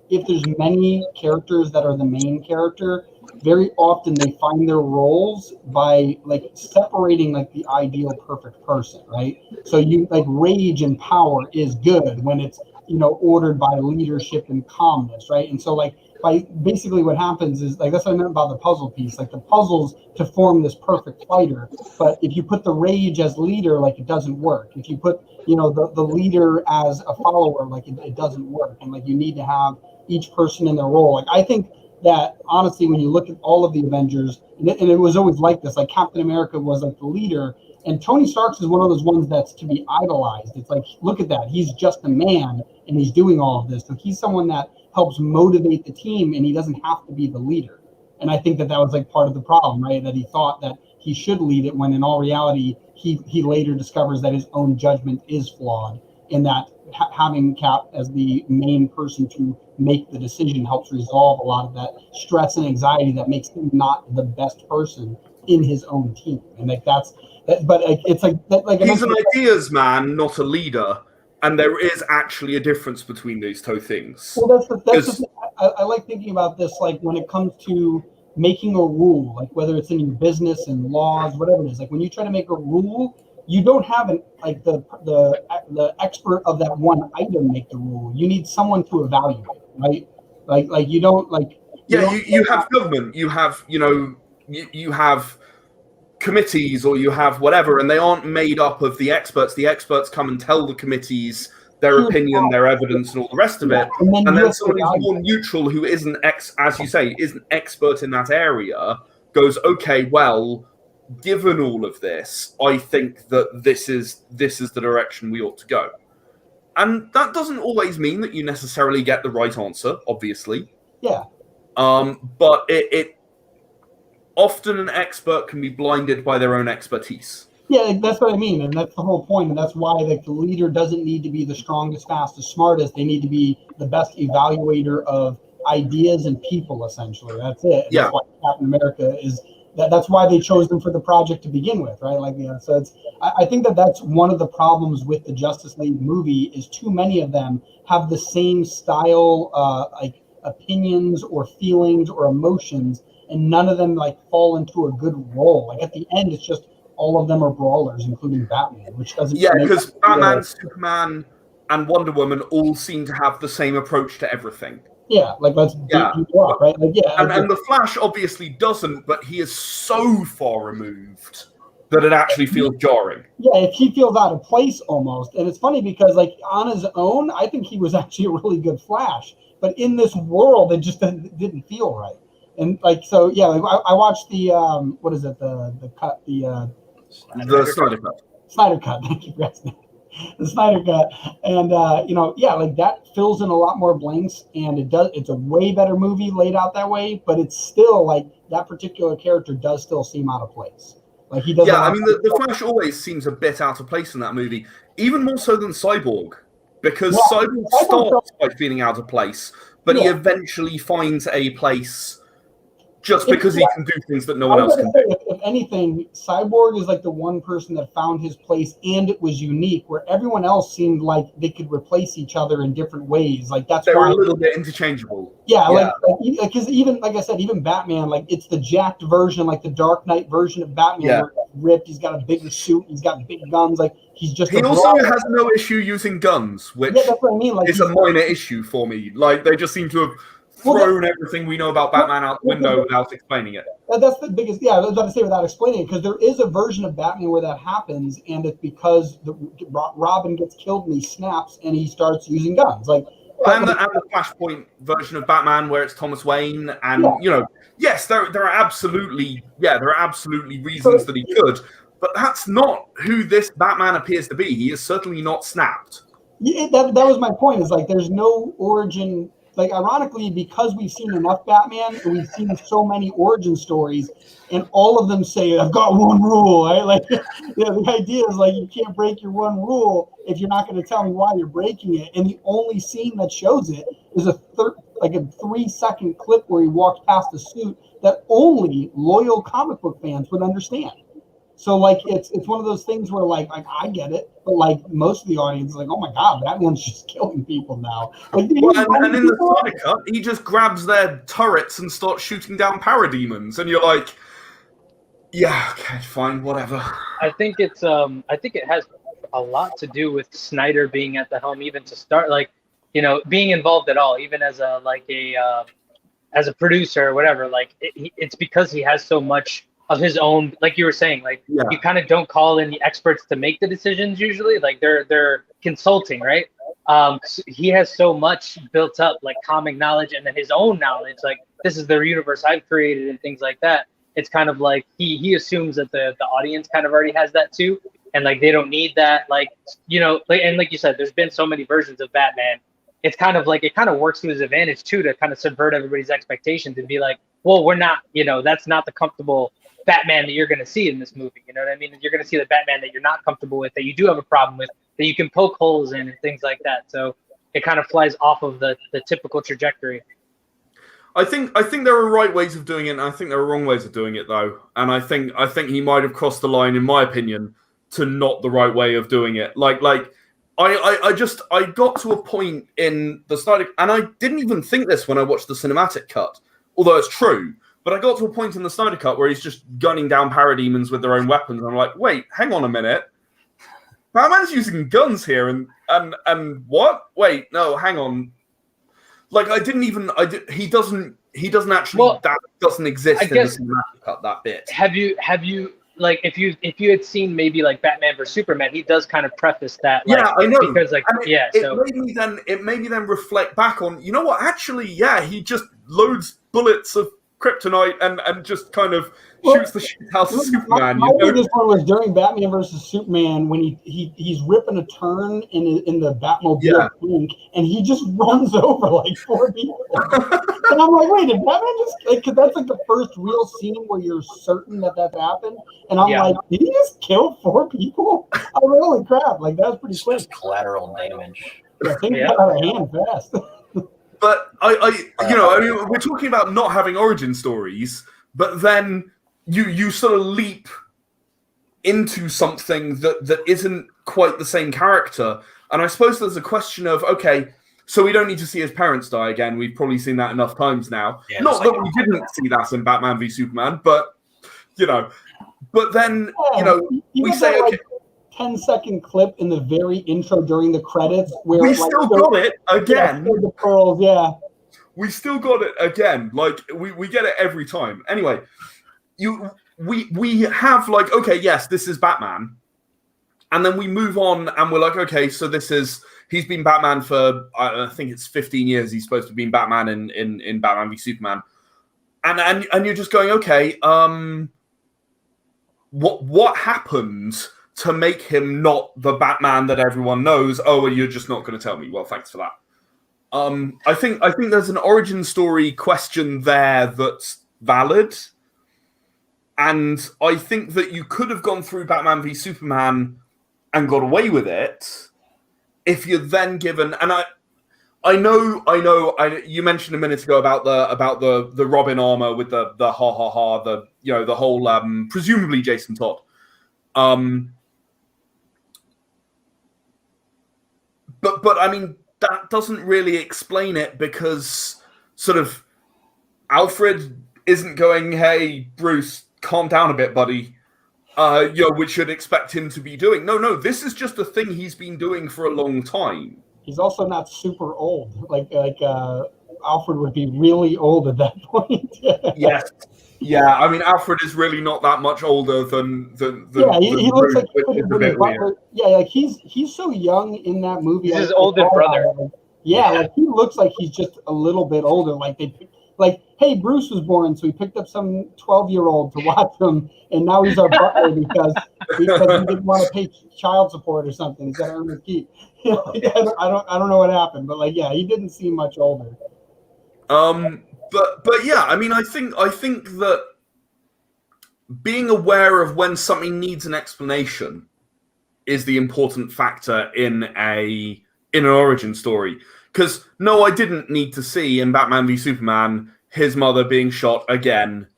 if there's many characters that are the main character, very often they find their roles by, like, separating, like, the ideal perfect person, right? So you, like, rage and power is good when it's, you know, ordered by leadership and calmness, right? And so, like, by basically what happens is, like, that's what I meant about the puzzle piece, like the puzzles to form this perfect fighter. But if you put the rage as leader, like, it doesn't work. If you put, you know, the leader as a follower, like, it doesn't work. And, like, you need to have each person in their role. Like, I think that honestly, when you look at all of the Avengers, and it was always like this, like Captain America was like the leader, and Tony Stark is one of those ones that's to be idolized. It's like, look at that, he's just a man and he's doing all of this. So he's someone that helps motivate the team, and he doesn't have to be the leader. And I think that was like part of the problem, right? That he thought that he should lead it, when in all reality, he later discovers that his own judgment is flawed, and that having Cap as the main person to make the decision helps resolve a lot of that stress and anxiety that makes him not the best person in his own team. And like but it's like he's an ideas man, not a leader, and there is actually a difference between these two things. Well, that's the thing. I like thinking about this, like when it comes to making a rule, like whether it's in your business and laws, whatever it is. Like when you try to make a rule, you don't have the expert of that one item make the rule. You need someone to evaluate, right? Like you don't like. You have government. You have, you know, you have committees, or you have whatever, and they aren't made up of the experts. The experts come and tell the committees their opinion, their evidence, and all the rest of it. And then someone who's more neutral, who isn't as you say, isn't expert in that area, goes, okay, well, given all of this, I think that this is the direction we ought to go. And that doesn't always mean that you necessarily get the right answer, obviously. Yeah. But it often an expert can be blinded by their own expertise. Yeah, that's what I mean, and that's the whole point, and that's why, like, the leader doesn't need to be the strongest, fastest, smartest. They need to be the best evaluator of ideas and people, essentially. That's it. And that's why Captain America is. That's why they chose them for the project to begin with, right? Like, yeah. So I think that's one of the problems with the Justice League movie, is too many of them have the same style, like opinions or feelings or emotions, and none of them like fall into a good role. Like at the end, it's just all of them are brawlers, including Batman, which doesn't. Yeah, because Batman, Superman, and Wonder Woman all seem to have the same approach to everything. Yeah, like let's beat Yeah. people up, right? Like yeah, And the Flash obviously doesn't, but he is so far removed that it actually feels jarring. yeah, if he feels out of place almost. And it's funny because like on his own, I think he was actually a really good Flash. But in this world, it just didn't feel right. And like so, yeah. Like I watched the what is it? The cut the Snyder Cut. Snyder cut. Thank you, Preston. The Snyder cut, and yeah, like that fills in a lot more blanks, and it's a way better movie laid out that way. But it's still like that particular character does still seem out of place. Like he doesn't. Yeah, I mean the Flash always seems a bit out of place in that movie, even more so than Cyborg, because Cyborg starts by feeling out of place, but he eventually finds a place just because he can do things that no one else can do. If anything, Cyborg is like the one person that found his place, and it was unique, where everyone else seemed like they could replace each other in different ways. Like that's they why were a little bit interchangeable. Yeah, like because even like I said, even Batman, like it's the jacked version, like the Dark Knight version of Batman. Yeah. Where he's ripped, he's got a bigger suit, he's got big guns. Like he's just. He also has no issue using guns, which that's what I mean. Like is a minor issue for me. Like they just seem to have thrown everything we know about Batman out the window without explaining it. That's the biggest. Yeah, I was about to say without explaining it, because there is a version of Batman where that happens, and it's because Robin gets killed and he snaps and he starts using guns. Like and the Flashpoint version of Batman where it's Thomas Wayne, and yes, there are absolutely reasons that he could, but that's not who this Batman appears to be. He is certainly not snapped. Yeah, that was my point. Is like there's no origin. Like, ironically, because we've seen enough Batman and we've seen so many origin stories, and all of them say, I've got one rule, right? Like, the idea is, like, you can't break your one rule if you're not going to tell me why you're breaking it. And the only scene that shows it is a 3-second clip where he walks past the suit that only loyal comic book fans would understand. So, like, it's one of those things where, like I get it, but, like, most of the audience is like, oh, my God, Batman's just killing people now. Like, and in the Snyder Cut, he just grabs their turrets and starts shooting down parademons, and you're like, yeah, okay, fine, whatever. I think it has a lot to do with Snyder being at the helm, even to start, like, being involved at all, even as a producer or whatever. Like, it's because he has so much of his own, like you were saying, like you kind of don't call in the experts to make the decisions usually. Like they're consulting, right? He has so much built up, like comic knowledge, and then his own knowledge. Like this is the universe I've created and things like that. It's kind of like he assumes that the audience kind of already has that too, and like they don't need that. Like and like you said, there's been so many versions of Batman. It's kind of like it kind of works to his advantage too to kind of subvert everybody's expectations and be like, well, we're not, that's not the comfortable Batman that you're going to see in this movie. You know what I mean? You're going to see the Batman that you're not comfortable with, that you do have a problem with, that you can poke holes in and things like that. So it kind of flies off of the typical trajectory. I think there are right ways of doing it, and I think there are wrong ways of doing it, though. And I think he might have crossed the line, in my opinion, to not the right way of doing it. Like I got to a point in the Snyder, and I didn't even think this when I watched the cinematic cut, although it's true. But I got to a point in the Snyder Cut where he's just gunning down parademons with their own weapons. And I'm like, wait, hang on a minute. Batman's using guns here, and what? Wait, no, hang on. Like he doesn't actually, that doesn't exist in the Cinematic Cut, that bit. Have you like if you had seen maybe like Batman vs Superman, he does kind of preface that. Like, yeah, I know. Because like it made me then reflect back on, you know what? Actually, yeah, he just loads bullets of kryptonite and just kind of shoots the shit out of Superman. My biggest one was during Batman versus Superman when he's ripping a turn in the Batmobile tank, and he just runs over like 4 people. And I'm like, wait, did Batman just because that's like the first real scene where you're certain that happened, and I'm like, did he just kill 4 people? I'm like, holy crap! Like that's pretty quick. Just collateral damage. Yeah, things got out of hand fast. But we're talking about not having origin stories, but then you sort of leap into something that isn't quite the same character. And I suppose there's a question of, okay, so we don't need to see his parents die again. We've probably seen that enough times now. Yeah, not that we didn't see that in Batman v Superman, but then we say, okay. 10-second clip in the very intro during the credits where we still got it again. The pearls, we still got it again. Like we get it every time. Anyway, we have like, okay, yes, this is Batman. And then we move on and we're like, okay, so he's been Batman for, I think it's 15 years. He's supposed to have been Batman in Batman v Superman. And you're just going, okay, what happened to make him not the Batman that everyone knows? Oh, and you're just not going to tell me. Well, thanks for that. I think there's an origin story question there that's valid. And I think that you could have gone through Batman v Superman and got away with it if you're then given, and I know. You mentioned a minute ago about the Robin armor with the ha ha ha, the whole presumably Jason Todd. But I mean that doesn't really explain it because sort of Alfred isn't going, hey Bruce, calm down a bit, buddy. Which you'd expect him to be doing. No, this is just a thing he's been doing for a long time. He's also not super old. Like Alfred would be really old at that point. Yes. Yeah, I mean, Alfred is really not that much older than he looks like he which is a bit weird. Yeah, like he's so young in that movie. He's his older brother. Like he looks like he's just a little bit older. Like, hey, Bruce was born, so we picked up some 12-year-old to watch him, and now he's our butler because he didn't want to pay child support or something. He's got to earn his keep. I don't know what happened, but he didn't seem much older. But yeah, I mean, I think that being aware of when something needs an explanation is the important factor in an origin story. Because no, I didn't need to see in Batman v Superman his mother being shot again.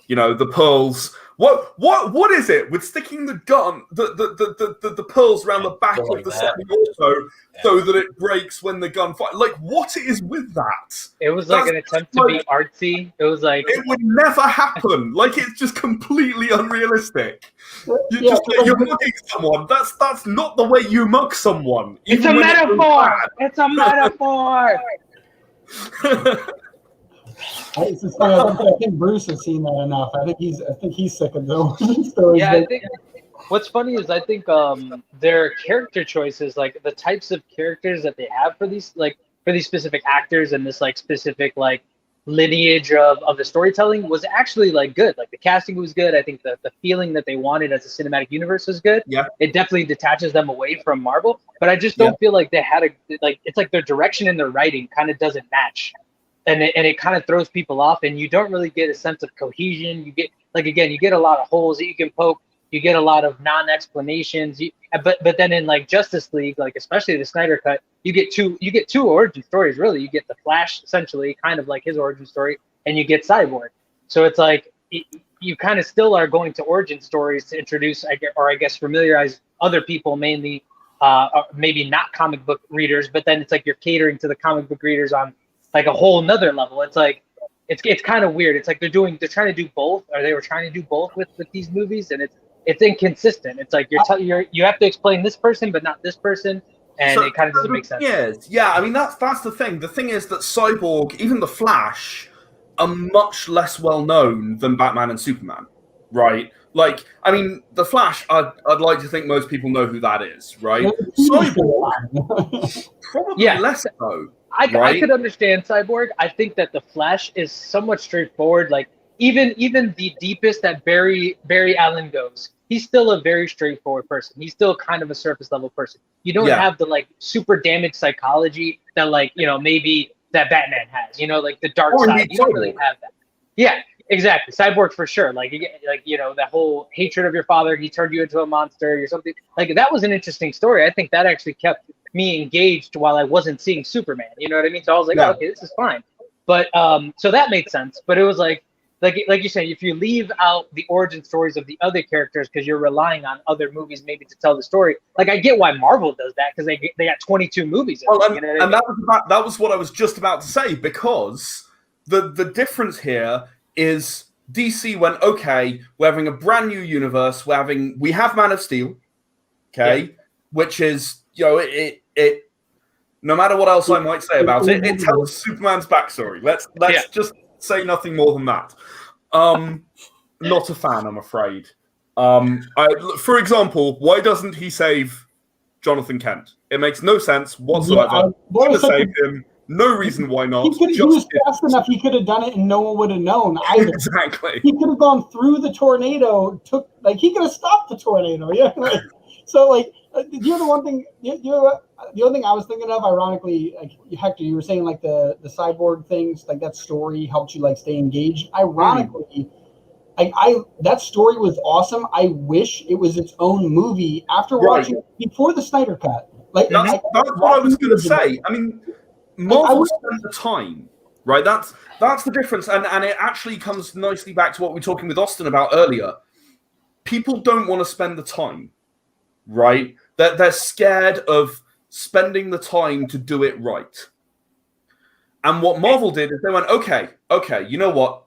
The pearls. What is it with sticking the gun, the pearls around the back of the semi-auto so that it breaks when the gun fires? Like, what is with that? It was like an attempt to be artsy. It was like it would never happen. Like, it's just completely unrealistic. You're mugging someone. That's not the way you mug someone. It's a metaphor. It's a metaphor. I think Bruce has seen that enough. I think he's sick of those stories. Yeah, I think what's funny is I think their character choices, like the types of characters that they have for these specific actors and this specific lineage of the storytelling was actually good. Like the casting was good. I think the feeling that they wanted as a cinematic universe was good. Yeah, it definitely detaches them away from Marvel. But I just don't feel like they had it's like their direction and their writing kind of doesn't match. And it kind of throws people off, and you don't really get a sense of cohesion. You get you get a lot of holes that you can poke. You get a lot of non-explanations. But then in Justice League, especially the Snyder cut, you get two origin stories. Really, you get the Flash, essentially, kind of like his origin story, and you get Cyborg. So it's you kind of still are going to origin stories to introduce, I guess, familiarize other people, mainly maybe not comic book readers. But then it's you're catering to the comic book readers on a whole nother level. It's it's kind of weird. It's they're trying to do both, or they were trying to do both with these movies, and it's inconsistent. It's you have to explain this person, but not this person, and it kind of doesn't make sense. Yeah, I mean that's the thing. The thing is that Cyborg, even the Flash, are much less well known than Batman and Superman, right? I mean, the Flash, I'd like to think most people know who that is, right? Cyborg, probably less so. I could understand Cyborg. I think that the Flash is somewhat straightforward. Even the deepest that Barry Allen goes, he's still a very straightforward person. He's still kind of a surface level person. You don't have the super damaged psychology that maybe that Batman has. The dark side. You don't really have that. Yeah, exactly. Cyborg for sure. That whole hatred of your father. He turned you into a monster or something. That was an interesting story. I think that actually kept me engaged while I wasn't seeing Superman. You know what I mean? So I was okay, this is fine. But so that made sense. But it was like you said, if you leave out the origin stories of the other characters because you're relying on other movies maybe to tell the story, I get why Marvel does that because they got 22 movies. That was what I was just about to say, because the difference here is DC went, okay, we're having a brand new universe. We have Man of Steel, okay, which is no matter what else I might say about it, it tells Superman's backstory. Let's just say nothing more than that. Not a fan, I'm afraid. For example, why doesn't he save Jonathan Kent? It makes no sense whatsoever. Should have saved him. No reason why not. He was fast enough. He could have done it, and no one would have known either. Exactly. He could have gone through the tornado. He could have stopped the tornado. Yeah. So the other thing I was thinking of, ironically, Hector, you were saying like the cyborg things, like that story helped you like stay engaged. Ironically, that story was awesome. I wish it was its own movie after watching before the Snyder Cut. That's what I was going to say. I mean, Marvel spent the time, right? That's the difference, and it actually comes nicely back to what we were talking with Austin about earlier. People don't want to spend the time, right? They're scared of spending the time to do it right. And what Marvel did is they went, okay, you know what?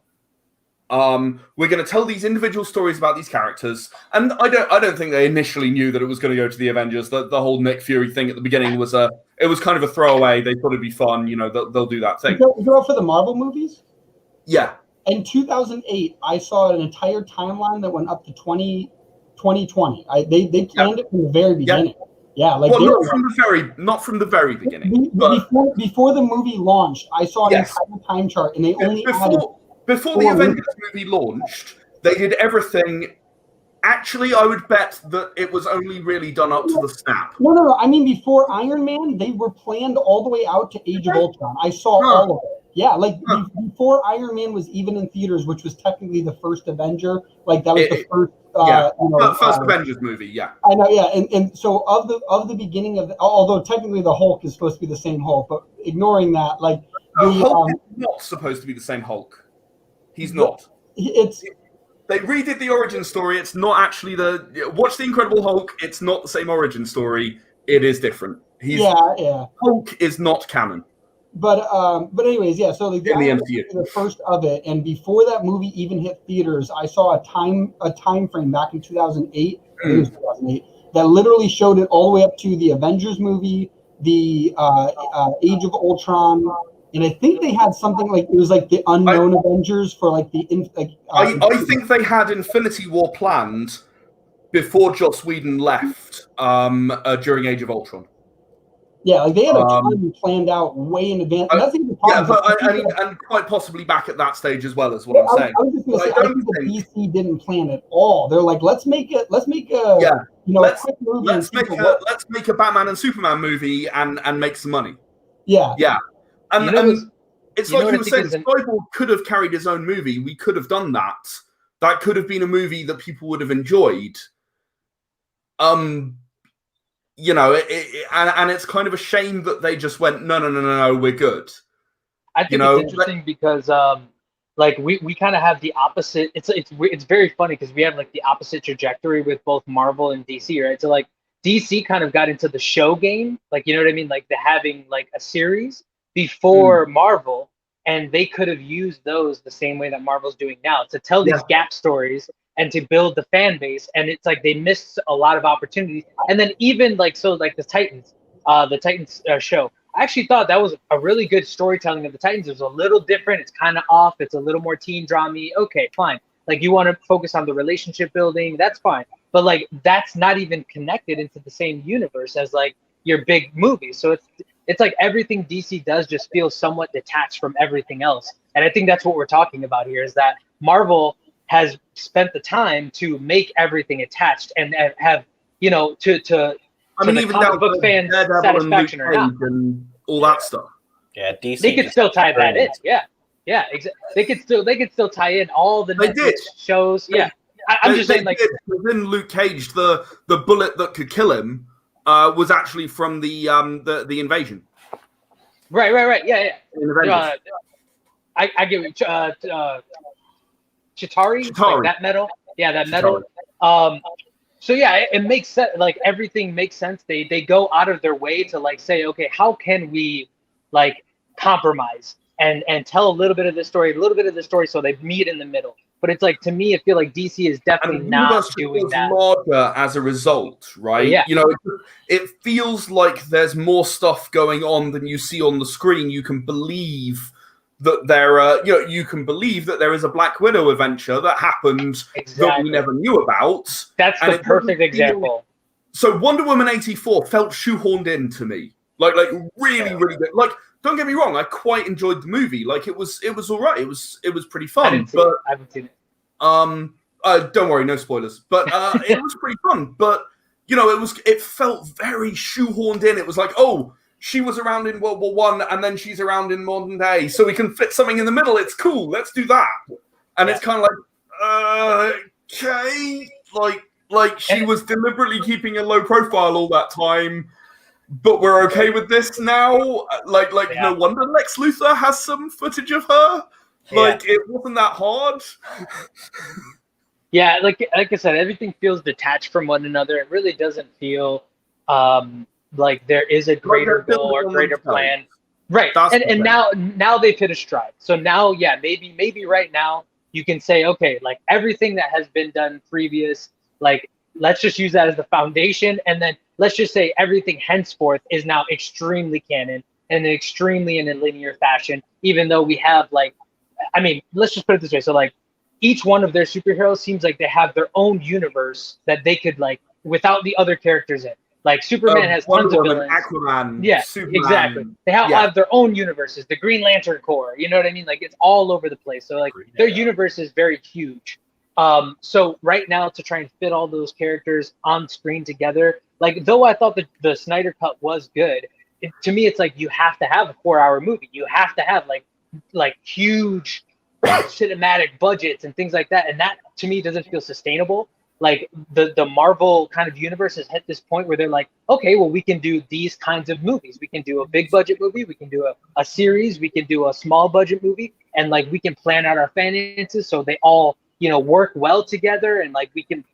We're going to tell these individual stories about these characters, and I don't think they initially knew that it was going to go to the Avengers. The whole Nick Fury thing at the beginning was kind of a throwaway. They thought it'd be fun, they'll do that thing. You go for the Marvel movies? Yeah. In 2008, I saw an entire timeline that went up to 2020. They planned it from the very beginning. Yeah, not from the very beginning. Before the movie launched, I saw an entire time chart, and they only Before the Avengers movie launched, they did everything. Actually, I would bet that it was only really done up to the snap. No. I mean, before Iron Man, they were planned all the way out to Age of Ultron. I saw all of it. Yeah, before Iron Man was even in theaters, which was technically the first Avenger. That was the first. First Avengers movie. Yeah. I know. Yeah, and so of the beginning of, although technically the Hulk is supposed to be the same Hulk, but ignoring that, Hulk is not supposed to be the same Hulk. He's not. They redid the origin story. It's not actually watch the Incredible Hulk. It's not the same origin story. It is different. Hulk is not canon. But anyways, yeah. So the first of it, and before that movie even hit theaters, I saw a time frame back in 2008. I think it was 2008 that literally showed it all the way up to the Avengers movie, the Age of Ultron. And I think they had something it was the Unknown Avengers for I think they had Infinity War planned before Joss Whedon left during Age of Ultron. Yeah, they had a time planned out way in advance. And that's even the problem. And quite possibly back at that stage as well, is what I'm saying. I was just going to say, I think the DC didn't plan at all. They're like, let's make a quick movie. Let's make a Batman and Superman movie and make some money. Yeah. Yeah. And it's like you were saying, Cyborg could have carried his own movie. We could have done that. That could have been a movie that people would have enjoyed. And it's kind of a shame that they just went, no, we're good. I think it's interesting because we kind of have the opposite. It's very funny because we have the opposite trajectory with both Marvel and DC, right? So DC kind of got into the show game, you know what I mean, the having a series before Marvel, and they could have used those the same way that Marvel's doing now to tell these gap stories and to build the fan base. And it's they missed a lot of opportunities. And then even the Titans, show, I actually thought that was a really good storytelling of the Titans. It was a little different. It's kind of off. It's a little more teen drama-y. Okay, fine. You want to focus on the relationship building, that's fine. But that's not even connected into the same universe as your big movies. So it's everything DC does just feels somewhat detached from everything else. And I think that's what we're talking about here, is that Marvel has spent the time to make everything attached and have, to the comic book fans' satisfaction or not. And all that stuff. Yeah, DC. They could still tie that in. Yeah, exactly. They could still tie in all the Netflix shows. Yeah. I'm just saying, within Luke Cage, the bullet that could kill him was actually from the invasion. Right. Yeah. I get Chitauri, that metal. Yeah, that metal. So yeah, it makes sense. Everything makes sense. They go out of their way to say, okay, how can we compromise and tell a little bit of this story, so they meet in the middle. But it's like, to me, I feel like DC is definitely and not universe doing feels that. larger as a result, right? Yeah. You know, it feels like there's more stuff going on than you see on the screen. You can believe that you can believe that there is a Black Widow adventure that happened that we never knew about. That's the perfect example. So Wonder Woman 84 felt shoehorned in to me. Like really, really good. Like, don't get me wrong, I quite enjoyed the movie. Like, it was all right. It was pretty fun. I haven't seen it. Don't worry, no spoilers. But it was pretty fun. But you know, it felt very shoehorned in. It was like, oh, she was around in World War One, and then she's around in modern day, so we can fit something in the middle. It's cool. Let's do that. And it's kind of like, okay, like she was deliberately keeping a low profile all that time. But we're okay with this now. Like no wonder Lex Luthor has some footage of her. Like, it wasn't that hard. Yeah, like I said, everything feels detached from one another. It really doesn't feel like there is a greater goal or greater plan. Right. And now they've hit a stride. So now, maybe right now you can say, okay, like everything that has been done previous, like let's just use that as the foundation, and then let's just say everything henceforth is now extremely canon and extremely in a linear fashion, even though we have let's just put it this way. So like each one of their superheroes seems like they have their own universe that they could, like, without the other characters in. Like Superman has tons of villains. Aquaman, Superman, exactly. They have their own universes. The Green Lantern Corps, you know what I mean? Like, it's all over the place. So like their universe is very huge. So right now, to try and fit all those characters on screen together, like, though I thought the Snyder Cut was good, to me it's like you have to have a 4-hour movie. You have to have like huge cinematic budgets and things like that, and that to me doesn't feel sustainable. Like the Marvel kind of universe has hit this point where they're like, okay, well, we can do these kinds of movies. We can do a big budget movie, we can do a series, we can do a small budget movie, and like we can plan out our finances so they all, you know, work well together, and like we can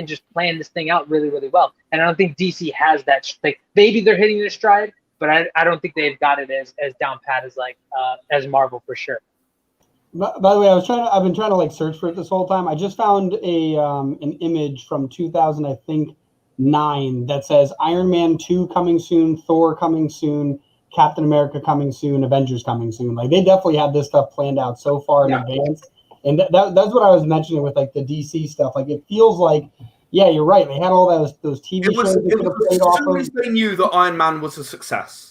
just plan this thing out really, really well. And I don't think DC has that. Like, maybe they're hitting their stride, but I don't think they've got it as down pat as Marvel for sure. By the way, I've been trying to like search for it this whole time. I just found an image from 2000, I think 9, that says Iron Man 2 coming soon, Thor coming soon, Captain America coming soon, Avengers coming soon. Like, they definitely had this stuff planned out so far in advance. And that's what I was mentioning with like the DC stuff. Like, it feels like, yeah, you're right. They had all those TV shows. As soon as they knew that Iron Man was a success.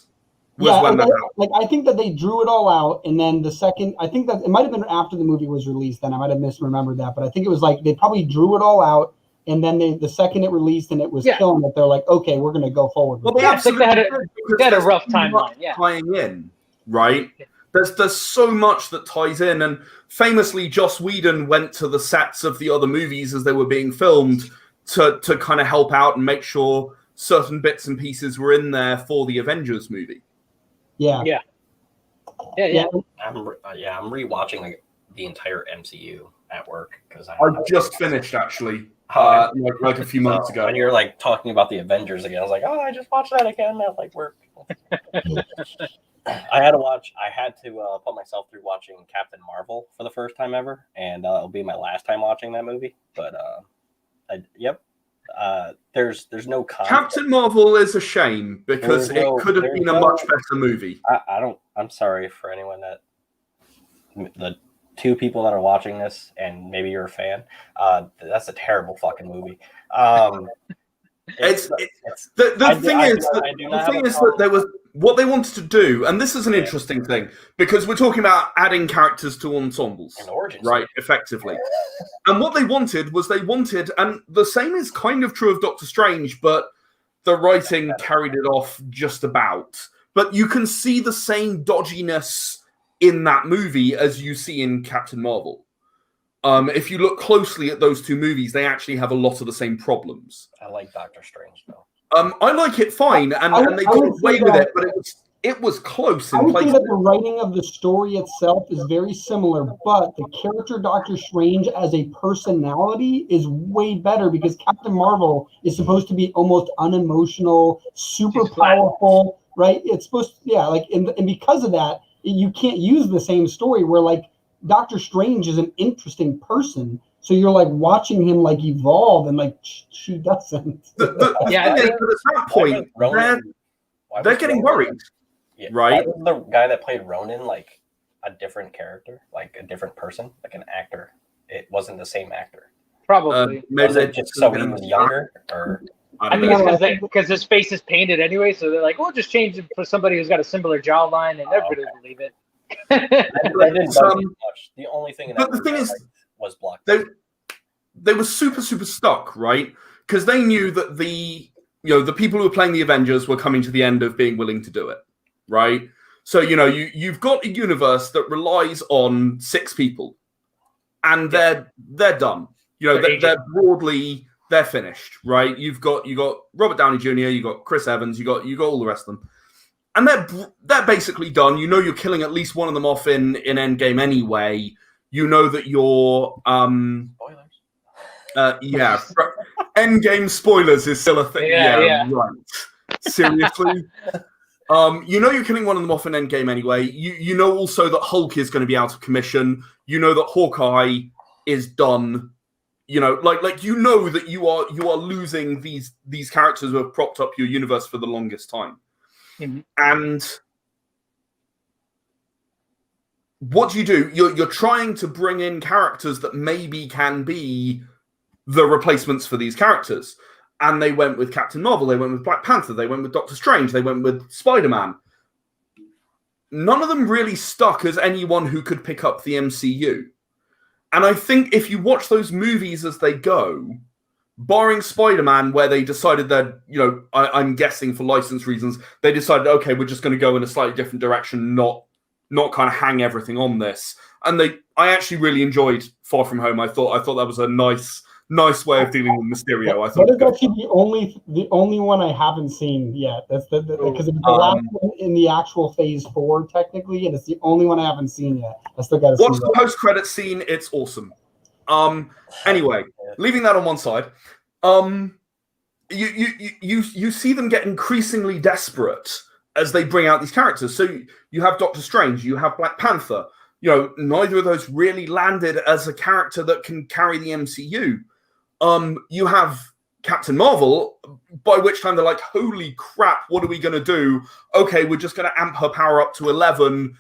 I think that they drew it all out, and then the second, I think that it might have been after the movie was released. Then I might have misremembered that, but I think it was like they probably drew it all out, and then the second it released and it was killing it, they're like, okay, we're going to go forward. Well, they absolutely had a rough timeline. Yeah, tying in, right? There's so much that ties in, and famously, Joss Whedon went to the sets of the other movies as they were being filmed to kind of help out and make sure certain bits and pieces were in there for the Avengers movie. Yeah. I'm rewatching like the entire MCU at work because I just finished actually, like a few months ago. When you're like talking about the Avengers again, I was like, oh, I just watched that again at like work. I had to put myself through watching Captain Marvel for the first time ever, and it'll be my last time watching that movie. But there's no conflict. Captain Marvel is a shame because it could have been a much better movie. I'm sorry for anyone the 2 people that are watching this, and maybe you're a fan. That's a terrible fucking movie. The thing is that there was what they wanted to do, and this is an interesting thing because we're talking about adding characters to ensembles, right? Effectively, and what they wanted, and the same is kind of true of Doctor Strange, but the writing carried it off just about. But you can see the same dodginess in that movie as you see in Captain Marvel. If you look closely at those 2 movies, they actually have a lot of the same problems. I like Doctor Strange though. I like it fine, and they got away with it, but it was close in places. I would say that the writing of the story itself is very similar, but the character Doctor Strange as a personality is way better because Captain Marvel is supposed to be almost unemotional, super powerful, right? It's supposed to, and because of that, you can't use the same story where like Doctor Strange is an interesting person. So you're like watching him like evolve, and like she doesn't. The Yeah, thing is, at that point, they're getting worried, right? Why was the guy that played Ronan like a different character, like a different person, like an actor? It wasn't the same actor. Probably. Was it just so he was younger, or? I think it's because his face is painted anyway, so they're like, we'll just change it for somebody who's got a similar jawline, and everybody will believe it. That didn't bug me much. The only thing but the thing is, was blocked. They were super stuck, right? Because they knew that the people who were playing the Avengers were coming to the end of being willing to do it, right? So you've got a universe that relies on 6 people, and they're done. They're finished, right? You've got Robert Downey Jr., you got Chris Evans, you got all the rest of them, and they're basically done. You're killing at least one of them off in Endgame anyway. You know that you're spoilers. Endgame spoilers is still a thing. Yeah. Right. Seriously. You're killing one of them off in Endgame anyway. You know also that Hulk is going to be out of commission. You know that Hawkeye is done. That you are losing these characters who have propped up your universe for the longest time. Mm-hmm. And what do? You're trying to bring in characters that maybe can be the replacements for these characters. And they went with Captain Marvel, they went with Black Panther, they went with Doctor Strange, they went with Spider-Man. None of them really stuck as anyone who could pick up the MCU. And I think if you watch those movies as they go, barring Spider-Man, where they decided that, I'm guessing for license reasons, they decided, okay, we're just going to go in a slightly different direction, not kind of hang everything on this. And I actually really enjoyed Far From Home. I thought that was a nice way of dealing with Mysterio. I thought that is actually the only one I haven't seen yet. That's because it's the last one in the actual Phase 4 technically, and it's the only one I haven't seen yet. I still got to watch the post-credit scene. It's awesome. Anyway, leaving that on one side, you see them get increasingly desperate as they bring out these characters. So you have Doctor Strange, you have Black Panther. Neither of those really landed as a character that can carry the MCU. You have Captain Marvel, by which time they're like, holy crap, what are we going to do? Okay, we're just going to amp her power up to 11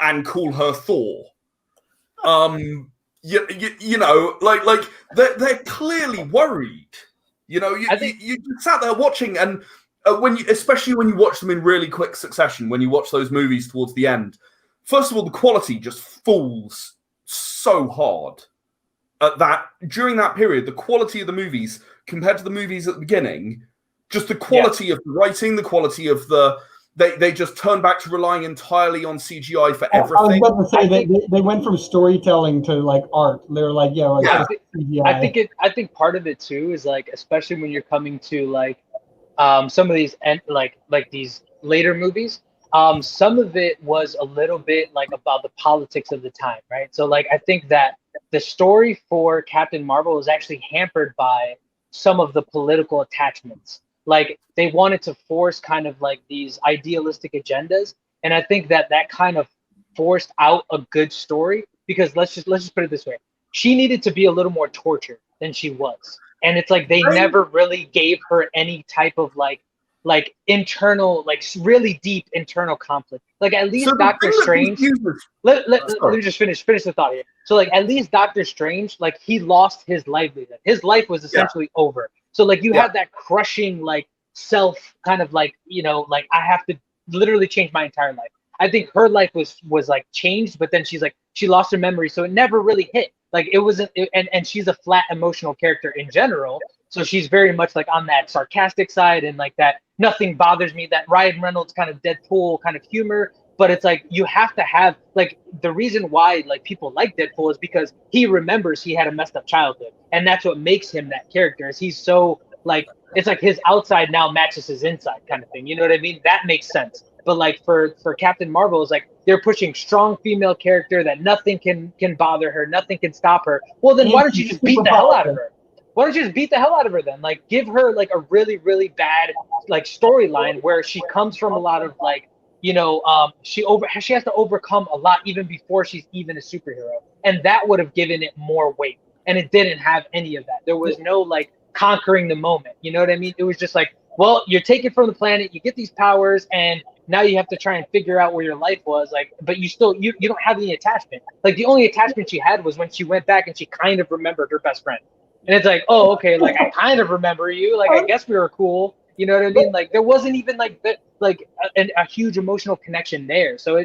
and call her Thor. They're clearly worried. You sat there watching, and especially when you watch them in really quick succession, when you watch those movies towards the end, first of all, the quality just falls so hard. During that period, the quality of the movies compared to the movies at the beginning, just the quality of the writing, the quality of they just turned back to relying entirely on CGI for everything. I was about to say they went from storytelling to like art. They're like, CGI. I think part of it too is like, especially when you're coming to like some of these like these later movies. Some of it was a little bit like about the politics of the time, right? So like I think that the story for Captain Marvel was actually hampered by some of the political attachments. Like they wanted to force kind of like these idealistic agendas, and I think that kind of forced out a good story, because let's just put it this way: she needed to be a little more tortured than she was, and it's like they never really gave her any type of like internal, like really deep internal conflict. Like at least Doctor Strange. Let me just finish the thought here. So like at least Doctor Strange, like he lost his livelihood. His life was essentially over. So like you have that crushing like self kind of like, like I have to literally change my entire life. I think her life was like changed, but then she lost her memory, so it never really hit. Like it wasn't, and she's a flat emotional character in general. So she's very much like on that sarcastic side and like that nothing bothers me, that Ryan Reynolds kind of Deadpool kind of humor. But it's like you have to have like the reason why like people like Deadpool is because he remembers he had a messed up childhood, and that's what makes him that character. Is he's so like, it's like his outside now matches his inside kind of thing. You know what I mean? That makes sense. But like for Captain Marvel, is like they're pushing strong female character that nothing can bother her, nothing can stop her. Well, then why don't you just beat the hell out of her? Why don't you just beat the hell out of her then? Like give her like a really, really bad like storyline where she comes from a lot of like she has to overcome a lot even before she's even a superhero, and that would have given it more weight. And it didn't have any of that. There was no like conquering the moment. You know what I mean? It was just like, well, you're taken from the planet, you get these powers, and now you have to try and figure out where your life was. Like, but you still you don't have any attachment. Like the only attachment she had was when she went back and she kind of remembered her best friend. And it's like, oh, okay, like I kind of remember you. Like I guess we were cool. You know what I mean? Like there wasn't even like a huge emotional connection there. So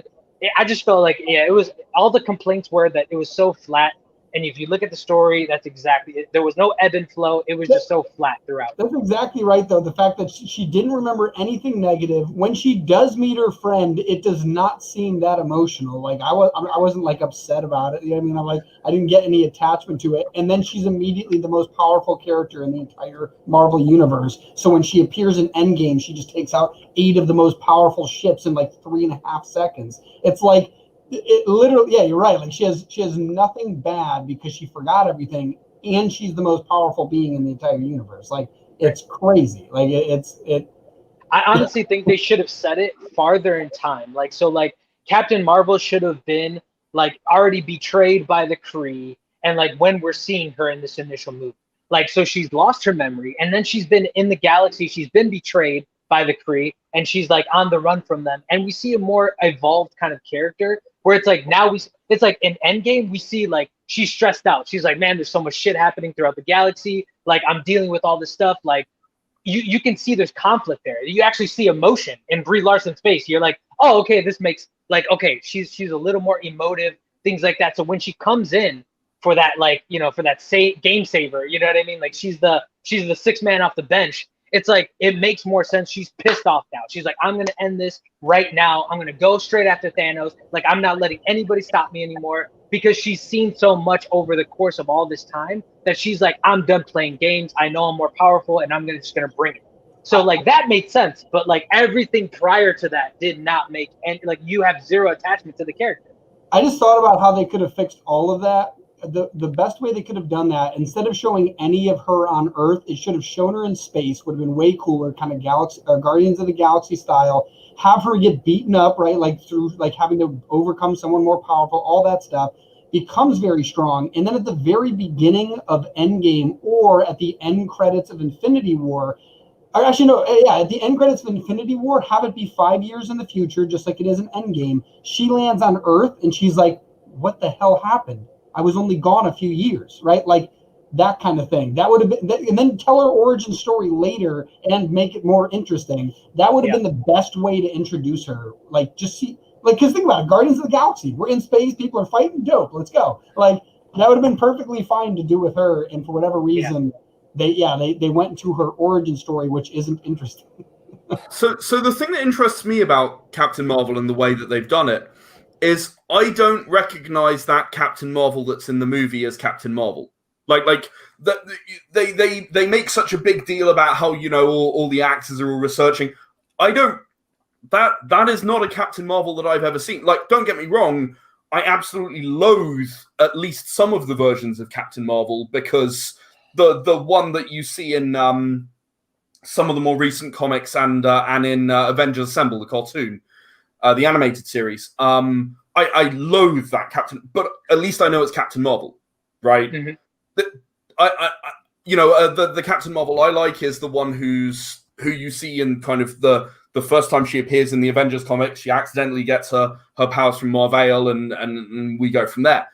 I just felt like, yeah, it was, all the complaints were that it was so flat. And if you look at the story, that's exactly it. There was no ebb and flow. It was just so flat throughout. That's exactly right, though. The fact that she didn't remember anything negative. When she does meet her friend, it does not seem that emotional. Like I wasn't like upset about it. You know what I mean? I'm like, I didn't get any attachment to it. And then she's immediately the most powerful character in the entire Marvel universe. So when she appears in Endgame, she just takes out 8 of the most powerful ships in like 3.5 seconds. It's like, it literally, yeah, you're right. Like she has nothing bad because she forgot everything, and she's the most powerful being in the entire universe. Like it's crazy. Like I honestly think they should have set it farther in time. Like Captain Marvel should have been like already betrayed by the Kree, and like when we're seeing her in this initial movie, like so she's lost her memory, and then she's been in the galaxy. She's been betrayed by the Kree, and she's like on the run from them, and we see a more evolved kind of character. Where it's like now it's like in Endgame, we see like she's stressed out. She's like, man, there's so much shit happening throughout the galaxy. Like I'm dealing with all this stuff. Like you can see there's conflict there. You actually see emotion in Brie Larson's face. You're like, oh, okay, this makes like, okay, she's a little more emotive, things like that. So when she comes in for that, like, for that game saver, you know what I mean? Like she's the 6th man off the bench. It's like, it makes more sense. She's pissed off now. She's like, I'm going to end this right now. I'm going to go straight after Thanos. Like, I'm not letting anybody stop me anymore, because she's seen so much over the course of all this time that she's like, I'm done playing games. I know I'm more powerful, and I'm just going to bring it. So like that made sense. But like everything prior to that did not make any, like you have zero attachment to the character. I just thought about how they could have fixed all of that. The best way they could have done that, instead of showing any of her on Earth, it should have shown her in space. Would have been way cooler, kind of Guardians of the Galaxy style. Have her get beaten up, right? Like through like having to overcome someone more powerful, all that stuff. Becomes very strong. And then at the very beginning of Endgame, or at the end credits of Infinity War, or actually no, yeah, at the end credits of Infinity War, have it be 5 years in the future, just like it is in Endgame. She lands on Earth and she's like, what the hell happened? I was only gone a few years, right? Like that kind of thing. That would have been, and then tell her origin story later and make it more interesting. That would have been the best way to introduce her. Like, just see, like, because think about it, Guardians of the Galaxy, we're in space, people are fighting, dope, let's go. Like, that would have been perfectly fine to do with her, and for whatever reason, they went into her origin story, which isn't interesting. So the thing that interests me about Captain Marvel and the way that they've done it is I don't recognize that Captain Marvel that's in the movie as Captain Marvel. Like that they make such a big deal about how all the actors are all researching. I don't. That is not a Captain Marvel that I've ever seen. Like, don't get me wrong, I absolutely loathe at least some of the versions of Captain Marvel, because the one that you see in some of the more recent comics and in Avengers Assemble, the cartoon, the animated series. I loathe that Captain, but at least I know it's Captain Marvel, right? Mm-hmm. The Captain Marvel I like is the one who you see in kind of the first time she appears in the Avengers comics. She accidentally gets her powers from Marvel, and we go from there.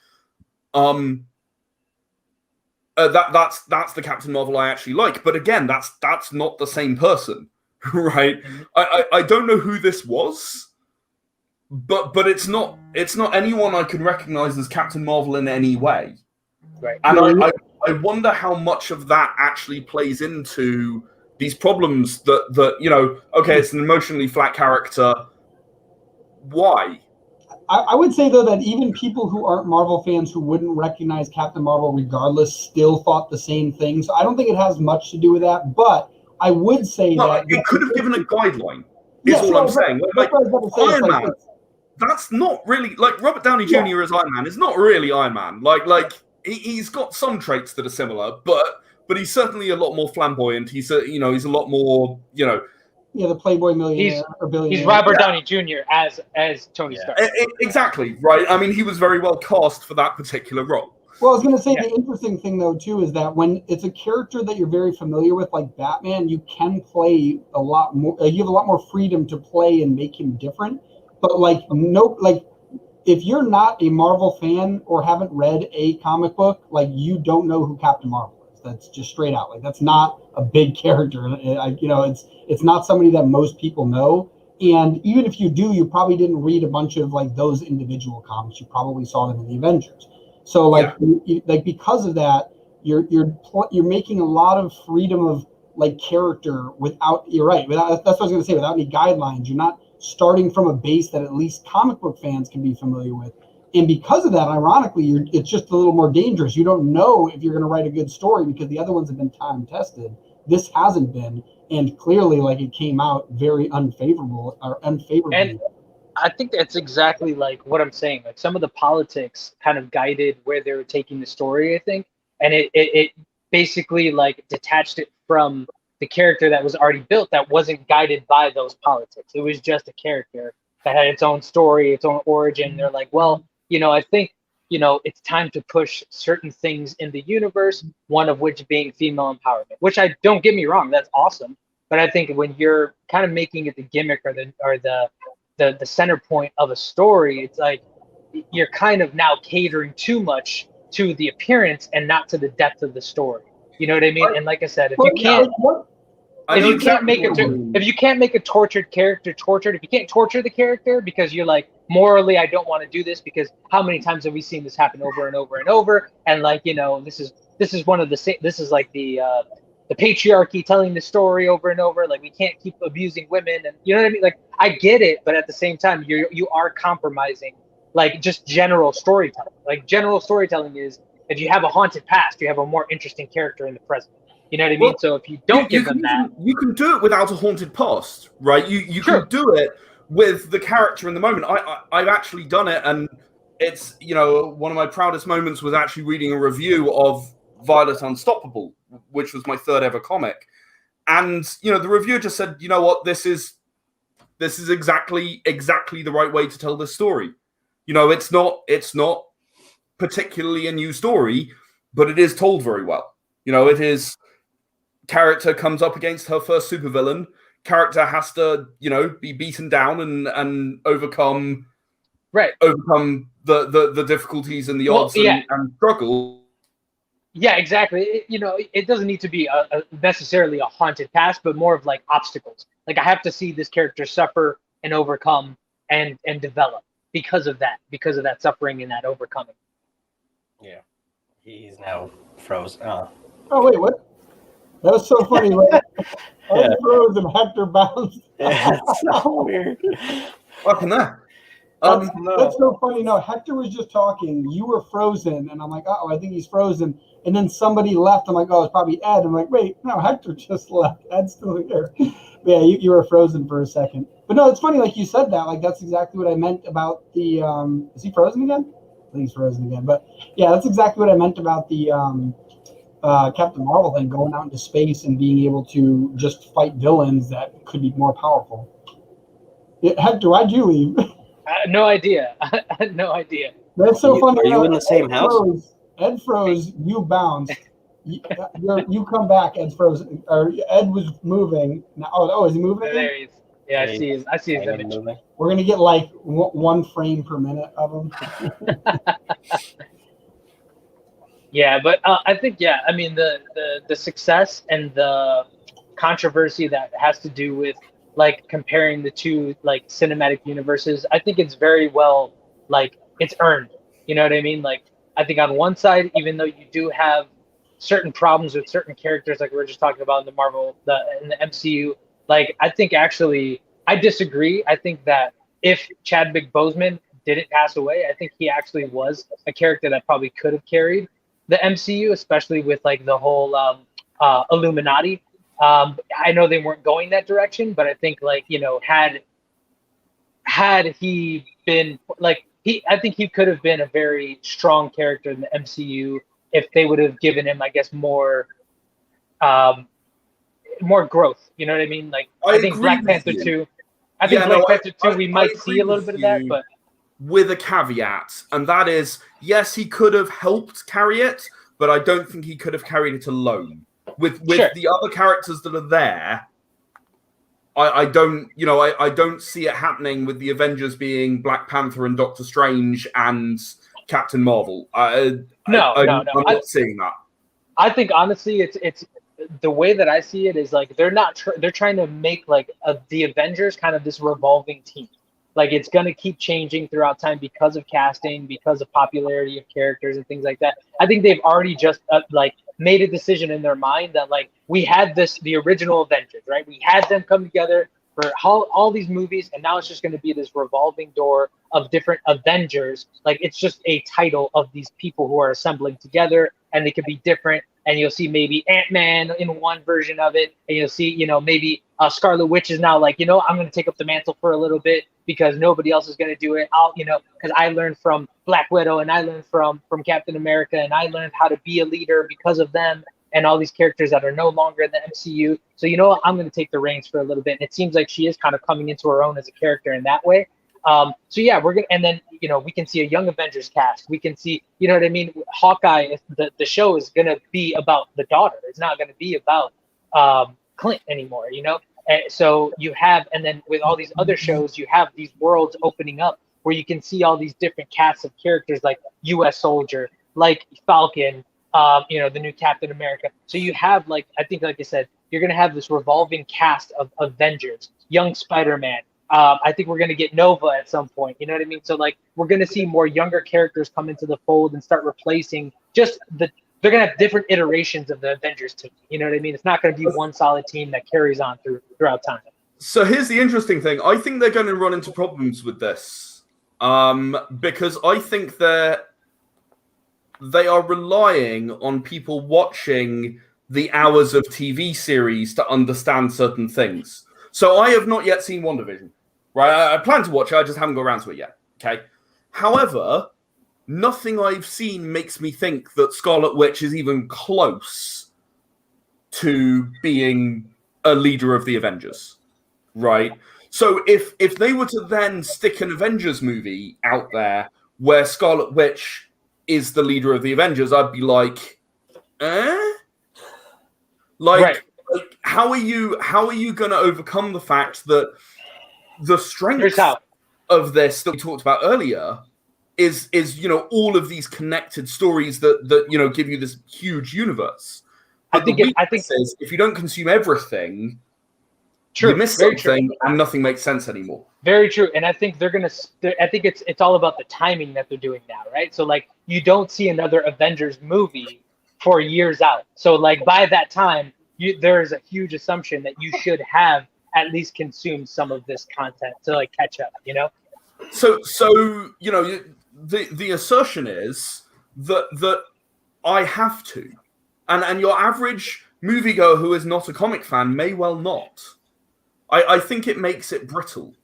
That's the Captain Marvel I actually like, but again, that's not the same person, right? Mm-hmm. I don't know who this was. But it's not anyone I can recognize as Captain Marvel in any way. Right. And I wonder how much of that actually plays into these problems that okay, it's an emotionally flat character. Why? I would say, though, that even people who aren't Marvel fans who wouldn't recognize Captain Marvel regardless still thought the same thing. So I don't think it has much to do with that. But I would say that it could have given a guideline. Is all I'm saying. Like Iron Man. That's not really like Robert Downey Jr. as Iron Man. It's not really Iron Man. Like he's got some traits that are similar, but he's certainly a lot more flamboyant. He's a lot more Yeah, the Playboy millionaire or billionaire. He's Robert Downey Jr. as Tony Stark. Exactly, right? I mean, he was very well cast for that particular role. Well, I was going to say the interesting thing, though, too, is that when it's a character that you're very familiar with, like Batman, you can play a lot more. You have a lot more freedom to play and make him different. But if you're not a Marvel fan or haven't read a comic book, like you don't know who Captain Marvel is. That's just straight out. Like that's not a big character. It's not somebody that most people know. And even if you do, you probably didn't read a bunch of like those individual comics. You probably saw them in the Avengers. So because of that, you're making a lot of freedom of like character without. You're right. That's what I was going to say. Without any guidelines, you're not starting from a base that at least comic book fans can be familiar with. And because of that, ironically, it's just a little more dangerous. You don't know if you're going to write a good story because the other ones have been time tested. This hasn't been, and clearly, like it came out very unfavorable. And I think that's exactly like what I'm saying. Like some of the politics kind of guided where they were taking the story, I think, and it basically like detached it from the character that was already built that wasn't guided by those politics. It was just a character that had its own story, its own origin. They're like, well, I think, it's time to push certain things in the universe, one of which being female empowerment, which don't get me wrong, that's awesome. But I think when you're kind of making it the gimmick or the center point of a story, it's like you're kind of now catering too much to the appearance and not to the depth of the story. You know what I mean? And like I said, if you can't make a tortured character tortured, if you can't torture the character because you're like, morally, I don't want to do this because how many times have we seen this happen over and over and over? And like, this is one of this is like the patriarchy telling the story over and over. Like we can't keep abusing women, and you know what I mean? Like I get it, but at the same time, you are compromising like just general storytelling. Like general storytelling is if you have a haunted past, you have a more interesting character in the present. You know what I mean? So if you don't give them that, you can do it without a haunted past, right? You can do it with the character in the moment. I've actually done it, and it's one of my proudest moments was actually reading a review of Violet Unstoppable, which was my third ever comic, and the reviewer just said, you know what, this is exactly the right way to tell this story. It's not particularly a new story, but it is told very well. It is. Character comes up against her first supervillain. Character has to, be beaten down and overcome the difficulties and the odds and struggle. Yeah, exactly. It doesn't need to be necessarily a haunted past, but more of like obstacles. Like I have to see this character suffer and overcome and develop because of that suffering and that overcoming. Yeah, he's now frozen. Oh wait, what? That was so funny. Right? I froze and Hector bounced. It's so weird. What happened there? That's so funny. No, Hector was just talking. You were frozen, and I'm like, I think he's frozen. And then somebody left. I'm like, it's probably Ed. I'm like, wait, no, Hector just left. Ed's still here. Yeah, you were frozen for a second. But no, it's funny. Like you said that. Like that's exactly what I meant about the. Is he frozen again? I think he's frozen again. But yeah, that's exactly what I meant about the. Captain Marvel thing, going out into space and being able to just fight villains that could be more powerful. Hector, why'd you leave? No idea. No idea. That's so funny. Are you in the same house? Ed froze. You bounced. You come back. Ed's frozen. Or Ed was moving. Now, is he moving again? There he is. Yeah, I see his image. Moving. We're gonna get like one frame per minute of him. Yeah, but I think I mean the success and the controversy that has to do with like comparing the two like cinematic universes, I think it's very well like it's earned. You know what I mean? Like I think on one side, even though you do have certain problems with certain characters, like we were just talking about in the Marvel, in the MCU, like I think actually I disagree. I think that if Chadwick Boseman didn't pass away, I think he actually was a character that probably could have carried the MCU, especially with like the whole Illuminati. I know they weren't going that direction, but I think like, had he been like, I think he could have been a very strong character in the MCU if they would have given him, I guess, more more growth. You know what I mean? Like I think agree Black with Panther you. 2. I think Yeah, Black no, Panther 2 we I might agree see a little with bit of that, you. but With a caveat, and that is, yes, he could have helped carry it, but I don't think he could have carried it alone. With Sure. the other characters that are there, I don't see it happening with the Avengers being Black Panther and Doctor Strange and Captain Marvel. I'm not seeing that. I think honestly, it's the way that I see it is like they're trying to make like the Avengers kind of this revolving team. Like it's gonna keep changing throughout time because of casting, because of popularity of characters and things like that. I think they've already just like made a decision in their mind that like we had the original Avengers, right? We had them come together for all these movies, and now it's just going to be this revolving door of different Avengers. Like it's just a title of these people who are assembling together, and they could be different. And you'll see maybe Ant-Man in one version of it, and you'll see, maybe Scarlet Witch is now like, I'm going to take up the mantle for a little bit because nobody else is going to do it. Because I learned from Black Widow, and I learned from Captain America, and I learned how to be a leader because of them and all these characters that are no longer in the MCU. So I'm going to take the reins for a little bit. And it seems like she is kind of coming into her own as a character in that way. So yeah, we're gonna, and then we can see a Young Avengers cast. We can see, what I mean. Hawkeye, the show is gonna be about the daughter. It's not gonna be about Clint anymore. And so you have, and then with all these other shows, you have these worlds opening up where you can see all these different casts of characters, like U.S. Soldier, like Falcon, the new Captain America. So you have I think, like I said, you're gonna have this revolving cast of Avengers, Young Spider-Man. I think we're going to get Nova at some point. You know what I mean? So we're going to see more younger characters come into the fold and start replacing they're going to have different iterations of the Avengers team. You know what I mean? It's not going to be one solid team that carries on throughout time. So here's the interesting thing. I think they're going to run into problems with this because I think they are relying on people watching the hours of TV series to understand certain things. So I have not yet seen WandaVision. Right, I plan to watch it, I just haven't got around to it yet. Okay. However, nothing I've seen makes me think that Scarlet Witch is even close to being a leader of the Avengers. Right? So if they were to then stick an Avengers movie out there where Scarlet Witch is the leader of the Avengers, I'd be like, eh? Like how are you going to overcome the fact that the strength of this that we talked about earlier is all of these connected stories that give you this huge universe. But I think if you don't consume everything, you miss something, and nothing makes sense anymore. Very true, and I think I think it's all about the timing that they're doing now, right? So you don't see another Avengers movie for years out. So by that time, there is a huge assumption that you should have at least consume some of this content to catch up, So the assertion is that I have to, and your average moviegoer who is not a comic fan may well not. I think it makes it brittle.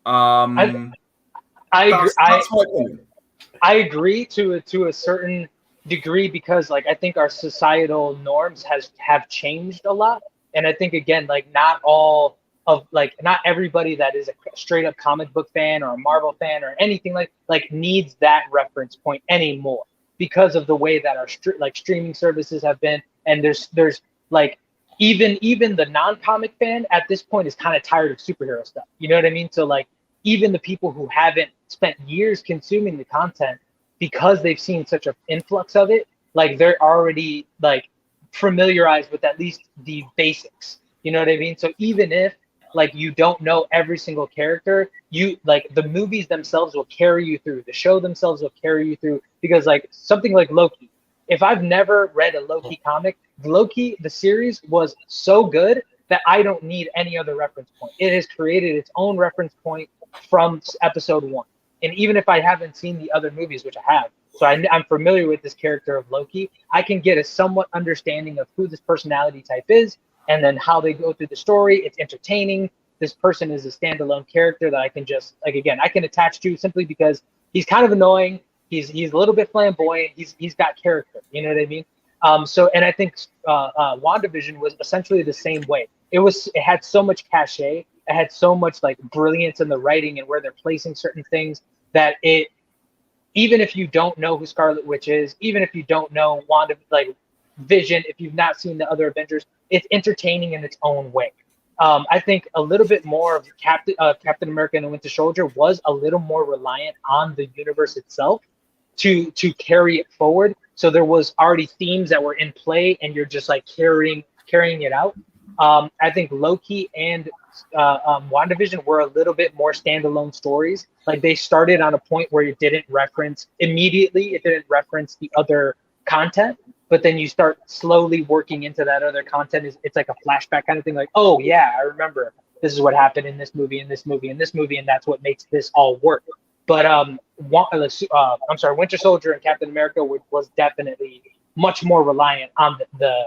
I agree to a certain degree because I think our societal norms have changed a lot. And I think, again, not everybody that is a straight up comic book fan or a Marvel fan or anything needs that reference point anymore because of the way that our streaming services have been. And there's even the non-comic fan at this point is kind of tired of superhero stuff. You know what I mean? So even the people who haven't spent years consuming the content because they've seen such an influx of it, they're already familiarized with at least the basics. You know what I mean? So even if you don't know every single character, you the movies themselves will carry you through. The show themselves will carry you through because something like Loki. If I've never read a Loki comic, Loki, the series was so good that I don't need any other reference point. It has created its own reference point from episode 1. And even if I haven't seen the other movies, which I have, so I'm familiar with this character of Loki, I can get a somewhat understanding of who this personality type is and then how they go through the story. It's entertaining. This person is a standalone character that I can just, I can attach to simply because he's kind of annoying. He's a little bit flamboyant. He's got character. You know what I mean? And I think WandaVision was essentially the same way. It had so much cachet, it had so much like brilliance in the writing and where they're placing certain things that even if you don't know who Scarlet Witch is, even if you don't know Vision, if you've not seen the other Avengers, it's entertaining in its own way. I think a little bit more of Captain America and the Winter Soldier was a little more reliant on the universe itself to carry it forward. So there was already themes that were in play, and you're just like carrying it out. I think Loki and WandaVision were a little bit more standalone stories. Like they started on a point where it didn't reference the other content, but then you start slowly working into that other content. It's like a flashback kind of thing. Like, oh yeah, I remember this is what happened in this movie, and this movie, and this movie, and that's what makes this all work. But Winter Soldier and Captain America was definitely much more reliant on the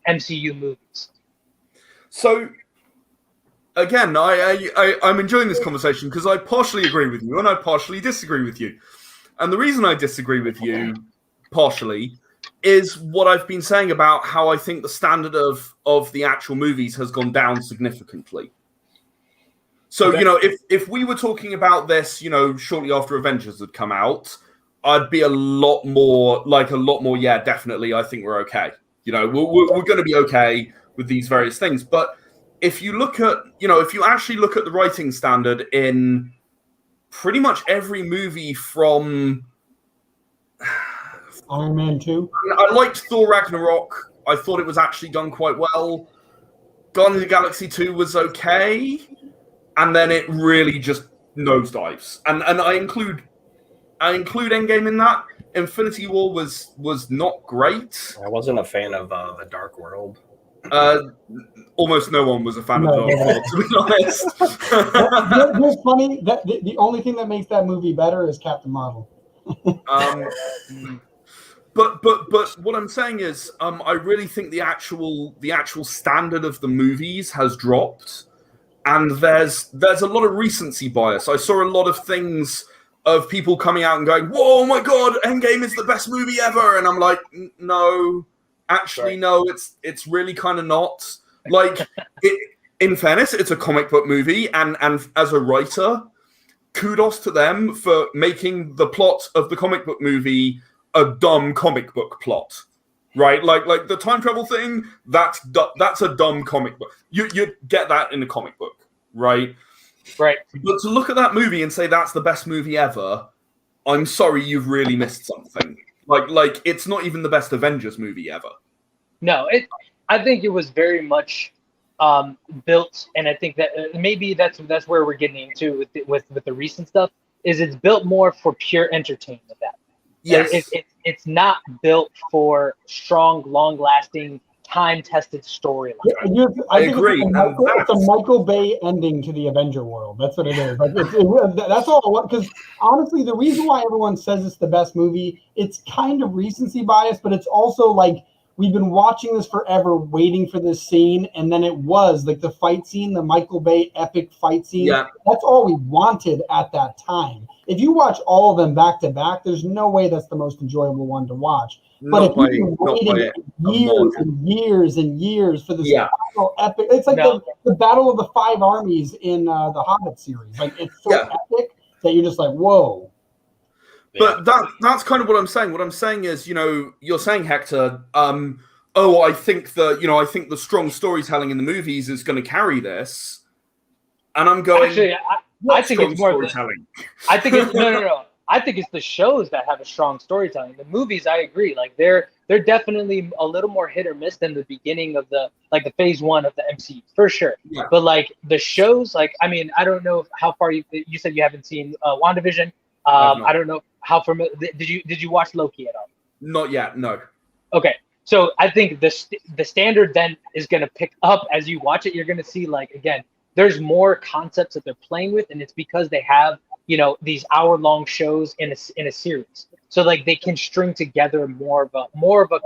MCU movies. So again, I'm enjoying this conversation because I partially agree with you and I partially disagree with you. And the reason I disagree with you partially is what I've been saying about how I think the standard of the actual movies has gone down significantly. So, Okay. if we were talking about this, shortly after Avengers had come out, I'd be a lot more, yeah, definitely, I think we're okay. We're going to be okay with these various things. But if you look at, if you actually look at the writing standard in pretty much every movie from Iron Man 2. I liked Thor Ragnarok. I thought it was actually done quite well. Guardians of the Galaxy 2 was okay. And then it really just nosedives. And I include Endgame in that. Infinity War was not great. I wasn't a fan of The Dark World. Almost no one was a fan of The Dark World, to be honest. It's funny that the only thing that makes that movie better is Captain Marvel. But what I'm saying is, I really think the actual standard of the movies has dropped, and there's a lot of recency bias. I saw a lot of things of people coming out and going, "Whoa, my God, Endgame is the best movie ever," and I'm like, no, actually, no, it's really kind of not. Like, in fairness, it's a comic book movie, and as a writer, kudos to them for making the plot of the comic book movie a dumb comic book plot, right? Like the time travel thing, that's a dumb comic book. You get that in a comic book, right? Right. But to look at that movie and say that's the best movie ever, I'm sorry, you've really missed something. Like it's not even the best Avengers movie ever. No, I think it was very much built, and I think that maybe that's where we're getting into with the recent stuff. Is it's built more for pure entertainment. That yes, it's not built for strong, long-lasting, time-tested storyline. I agree. It's a Michael Bay ending to the Avenger world. That's what it is. Like that's all I want. Because honestly, the reason why everyone says it's the best movie, it's kind of recency bias, but it's also like we've been watching this forever, waiting for this scene, and then it was like the fight scene, the Michael Bay epic fight scene. Yeah. That's all we wanted at that time. If you watch all of them back to back, there's no way that's the most enjoyable one to watch. But if you've been waiting years and years and years for this final epic, it's like the Battle of the Five Armies in the Hobbit series. Like it's so epic that you're just like, whoa. But that's kind of what I'm saying. What I'm saying is, you're saying, Hector, I think the strong storytelling in the movies is going to carry this, and I'm going. Actually, I think it's more storytelling. I think it's no. I think it's the shows that have a strong storytelling. The movies, I agree. Like they're definitely a little more hit or miss than the beginning of the phase one of the MCU for sure. Yeah. But like the shows, I mean, I don't know how far you said you haven't seen WandaVision. I don't know how familiar. Did you watch Loki at all? Not yet. No. Okay. So I think the standard then is going to pick up as you watch it. You're going to see again, there's more concepts that they're playing with, and it's because they have these hour-long shows in a series. So they can string together more of a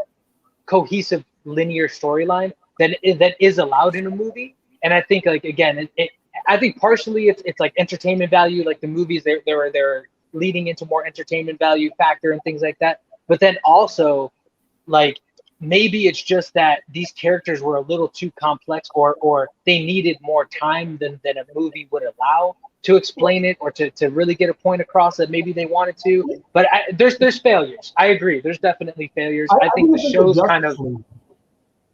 cohesive linear storyline that is allowed in a movie. And I think again, I think partially it's like entertainment value. Like the movies, they're leading into more entertainment value factor and things like that. But then also like maybe it's just that these characters were a little too complex, or they needed more time than a movie would allow to explain it, or to really get a point across that maybe they wanted to. But there's failures. I agree. There's definitely failures. I think the show's kind of.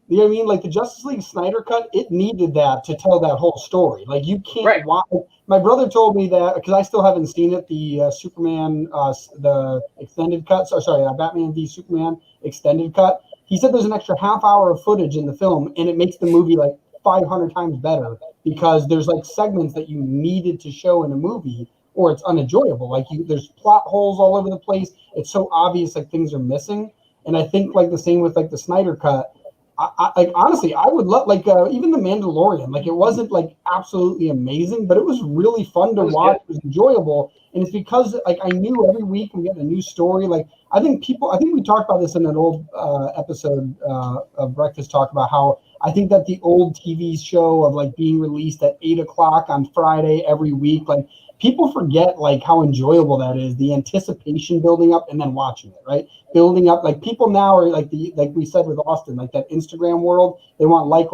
You know what I mean? Like the Justice League Snyder Cut, it needed that to tell that whole story. Like you can't watch. My brother told me that, because I still haven't seen it, the Superman, the extended cut. Sorry, Batman v Superman extended cut. He said there's an extra half hour of footage in the film, and it makes the movie like 500 times better, because there's like segments that you needed to show in a movie, or it's unenjoyable. Like there's plot holes all over the place. It's so obvious like things are missing. And I think like the same with like the Snyder Cut. Like honestly, I would love even the Mandalorian. Like it wasn't like absolutely amazing, but it was really fun to watch. Good. It was enjoyable, and it's because like I knew every week we get a new story. Like I think we talked about this in an old episode of Breakfast Talk, about how I think that the old TV show of like being released at 8:00 on Friday every week, like people forget like how enjoyable that is. The anticipation building up and then watching it, right? Building up, like people now are like we said with Austin, like that Instagram world. They want like.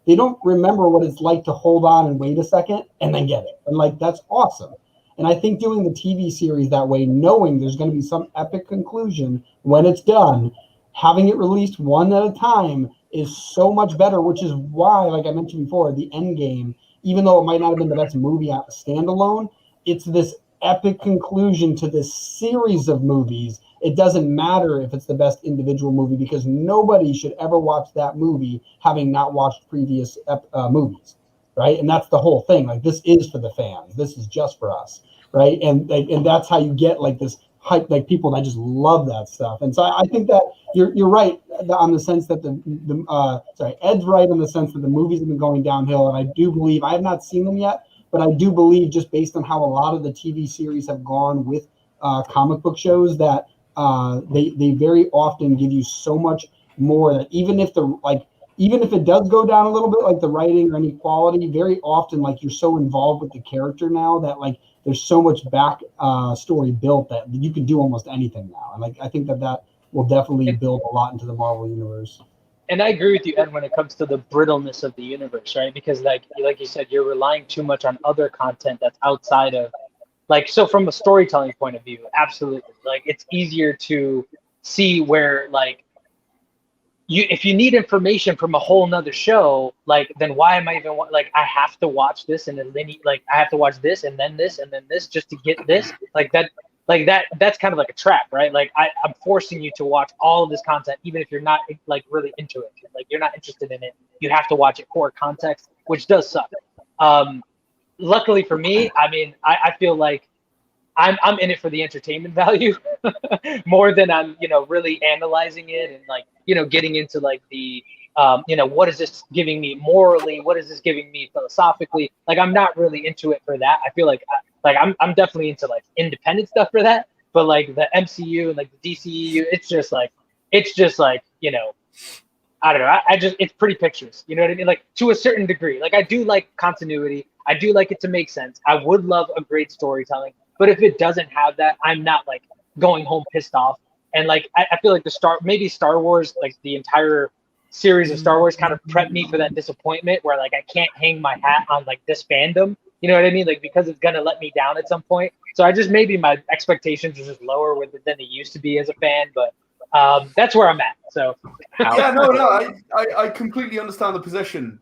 They don't remember what it's like to hold on and wait a second and then get it. And like that's awesome. And I think doing the TV series that way, knowing there's going to be some epic conclusion when it's done, having it released one at a time is so much better. Which is why, like I mentioned before, the Endgame, even though it might not have been the best movie standalone, it's this epic conclusion to this series of movies. It doesn't matter if it's the best individual movie, because nobody should ever watch that movie having not watched previous movies, right? And that's the whole thing. Like this is for the fans. This is just for us, right? And that's how you get like this hype, like people that just love that stuff. And so I think that you're right on the sense that Ed's right in the sense that the movies have been going downhill, and I do believe, I have not seen them yet, but I do believe, just based on how a lot of the TV series have gone with comic book shows, that they very often give you so much more, that even if it does go down a little bit, like the writing or any quality, very often like you're so involved with the character now that like there's so much back story built that you can do almost anything now. And like I think that will definitely build a lot into the Marvel universe. And I agree with you, Ed, when it comes to the brittleness of the universe, right? Because like you said, you're relying too much on other content that's outside of, like, so from a storytelling point of view, absolutely. Like it's easier to see where like if you need information from a whole nother show, like then why am I even like I have to watch this and then I have to watch this and then this and then this just to get this, that's kind of like a trap, right? Like I'm forcing you to watch all of this content, even if you're not like really into it. Like you're not interested in it. You have to watch it for context, which does suck. Luckily for me, I mean, I feel like I'm in it for the entertainment value more than I'm, really analyzing it and like, getting into like the, what is this giving me morally? What is this giving me philosophically? Like, I'm not really into it for that. I feel like I'm definitely into like independent stuff for that. But like the MCU and like the DCEU, it's just like, I don't know. It's pretty pictures. You know what I mean? Like to a certain degree, like I do like continuity. I do like it to make sense. I would love a great storytelling, but if it doesn't have that, I'm not like going home pissed off. And like, I feel like Star Wars, like the entire series of Star Wars kind of prepped me for that disappointment where like, I can't hang my hat on like this fandom, you know what I mean? Like, because it's going to let me down at some point. So I just, maybe my expectations are just lower with it than they used to be as a fan, but that's where I'm at. So yeah, no, I completely understand the position.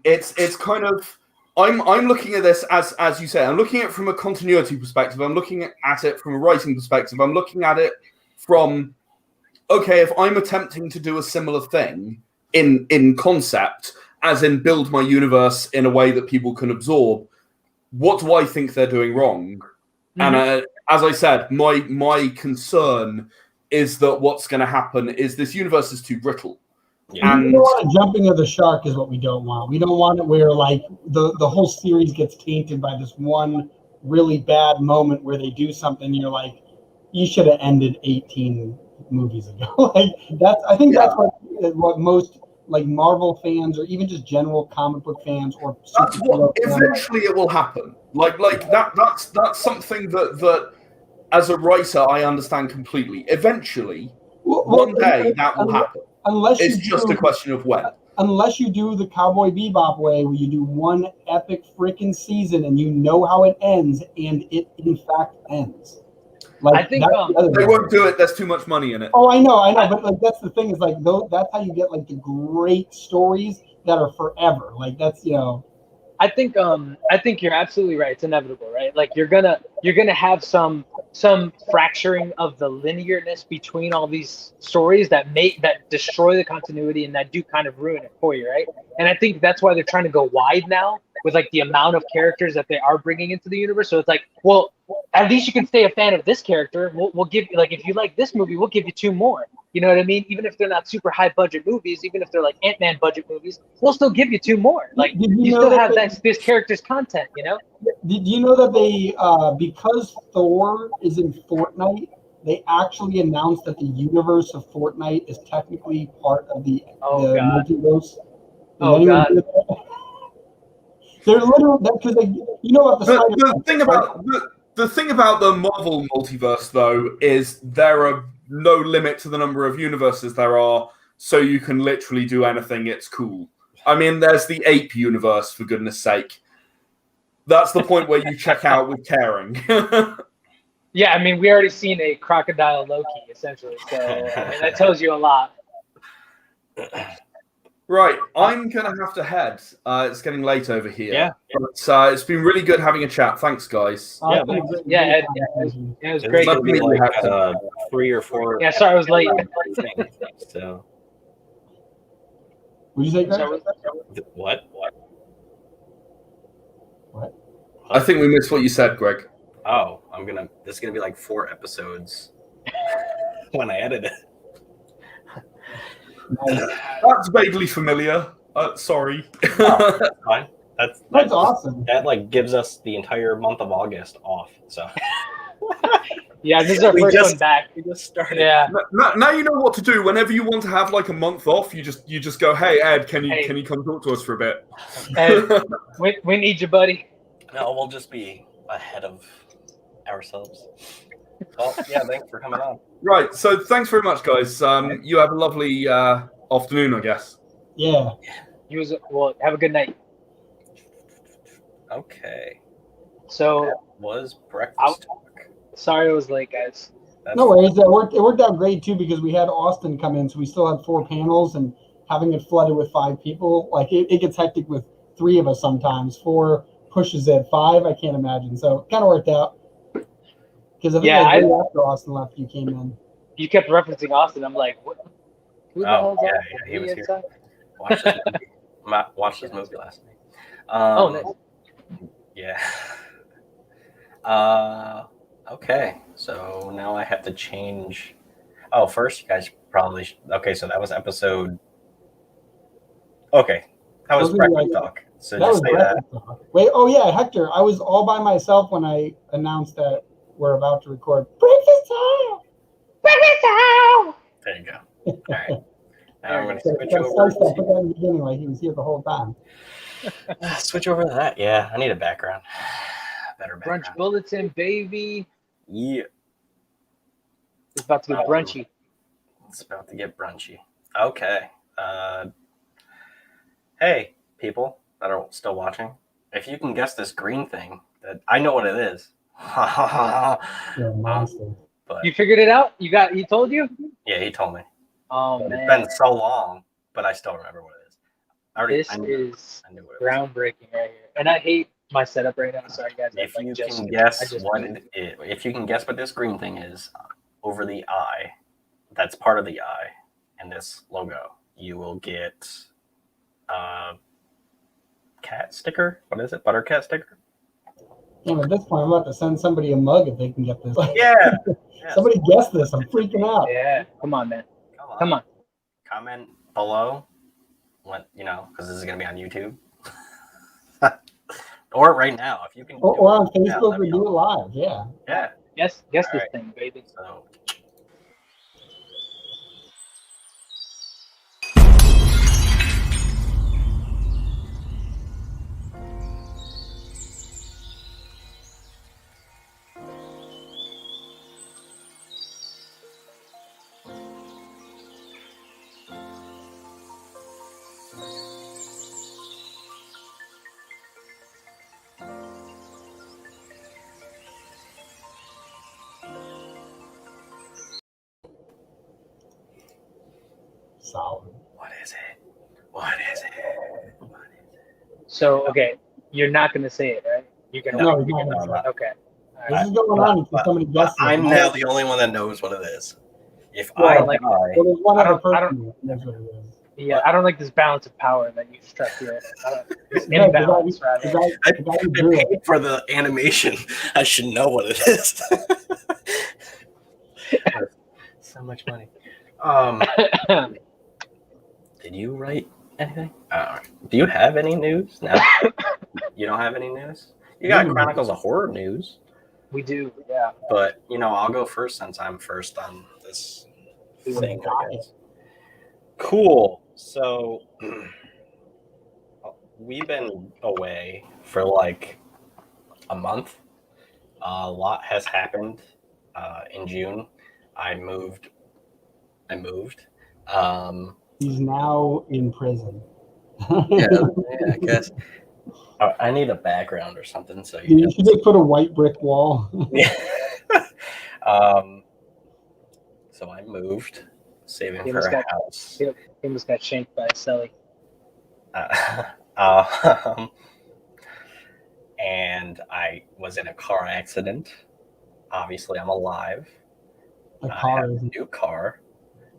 It's kind of, I'm looking at this as you say, I'm looking at it from a continuity perspective. I'm looking at it from a writing perspective. I'm looking at it from, okay, if I'm attempting to do a similar thing in concept, as in build my universe in a way that people can absorb, what do I think they're doing wrong? Mm-hmm. And as I said, my concern is that what's going to happen is this universe is too brittle. Yeah. And jumping of the shark is what we don't want. We don't want it where like the whole series gets tainted by this one really bad moment where they do something. You're like, you should have ended 18 movies ago. I think that's what most like Marvel fans or even just general comic book fans or that's what eventually it will happen. Like that's something that as a writer I understand completely. Eventually One day that will happen. It's just a question of when. Unless you do the Cowboy Bebop way, where you do one epic freaking season and you know how it ends, and it in fact ends. Like, I think they won't do it. There's too much money in it. Oh, I know, but like that's the thing is like that's how you get like the great stories that are forever. Like that's I think you're absolutely right. It's inevitable, right? Like you're gonna have some fracturing of the linearness between all these stories that destroy the continuity and that do kind of ruin it for you, right? And I think that's why they're trying to go wide now with like the amount of characters that they are bringing into the universe. So it's like, well, at least you can stay a fan of this character. We'll give you, like, if you like this movie, we'll give you 2 more. You know what I mean? Even if they're not super high budget movies, even if they're like Ant-Man budget movies, we'll still give you 2 more. Like you still have this character's content, you know? Did you know that they because Thor is in Fortnite, they actually announced that the universe of Fortnite is technically part of the multiverse. They're literally because what the thing about the Marvel multiverse though is there are no limit to the number of universes there are, so you can literally do anything. It's cool. I mean, there's the ape universe, for goodness sake. That's the point where you check out with caring. Yeah, I mean, we already seen a crocodile Loki, essentially, so I mean, that tells you a lot. Right, I'm going to have to head. It's getting late over here. Yeah. But it's been really good having a chat. Thanks, guys. It was great. It's be like 3 or 4. Yeah, sorry I was late. So. What did you say, Greg? What? I think we missed what you said, Greg. Oh, this is gonna be like 4 episodes when I edit it. That's vaguely familiar. Sorry. Oh, that's fine. That's awesome. That like gives us the entire month of August off. So. Yeah, this is our first one back. We just started. Yeah. Now you know what to do. Whenever you want to have like a month off, you just go, "Hey Ed, can you come talk to us for a bit?" Ed, we need you, buddy. No, we'll just be ahead of ourselves. Well, yeah, thanks for coming on. Right, so thanks very much, guys. You have a lovely afternoon, I guess. Yeah. Have a good night. Okay. So that was breakfast talk. Sorry I was late, guys. No worries. It worked out great too because we had Austin come in, so we still had 4 panels, and having it flooded with 5 people, like it gets hectic with 3 of us sometimes. 4 pushes at 5. I can't imagine. So it kind of worked out. Because I think after Austin left, you came in. You kept referencing Austin. I'm like, what? Who the hell's yeah, Austin? he was here. Watched this movie last night. Nice. Yeah. Okay, so now I have to change. Oh, first, you guys probably. Okay, so that was episode. Okay, that was breakfast talk. So just say that. Wait, oh yeah, Hector, I was all by myself when I announced that we're about to record breakfast time. Breakfast time. There you go. All right. Now I'm going to switch over. I put that in the beginning, like he was here the whole time. Switch over to that. Yeah, I need a background. Better background. Brunch Bulletin, baby. Yeah. It's about to get brunchy. It's about to get brunchy. Okay. Hey, people that are still watching, if you can guess this green thing, that I know what it is. But you figured it out? He told you? Yeah, he told me. Oh, but man. It's been so long, but I still remember what it is. I knew what groundbreaking right here. And I hate my setup right now. Sorry, guys. If you can guess what this green thing is over the eye, that's part of the eye in this logo, you will get a cat sticker. What is it? Butter cat sticker? Yeah, at this point, I'm about to send somebody a mug if they can get this. Yeah. Somebody guess this. I'm freaking out. Yeah. Come on, man. Come on. Comment below, because this is going to be on YouTube. Or right now, if you can. Or on Facebook, we do it live. Yeah. Yeah. Guess this thing, baby. So. solid. What is it? What is it? What is it? So okay, you're not gonna say it, right? You're gonna No, wait. he's not No, gonna I'm say not. it. Okay. All This right. is going on until somebody guesses. I'm now the only one that knows what it is. If Well, I like- die, Well, there's one I other don't- person who knows what it is. Yeah, I don't like this balance of power that you struck here. This Yeah, imbalance, the rather. guy I who drew it. paid for the animation. I should know what it is. So much money. Did you write anything? Do you have any news? No. You don't have any news? You got Chronicles of Horror news. We do, yeah. But, I'll go first since I'm first on this thing, I guess. Cool. So, we've been away for like a month. A lot has happened in June. I moved. He's now in prison. Yeah, I guess. I need a background or something. So You should just put a white brick wall. Yeah. So I moved, saving for a house. He almost got shanked by a celly. And I was in a car accident. Obviously, I'm alive. I have a new car.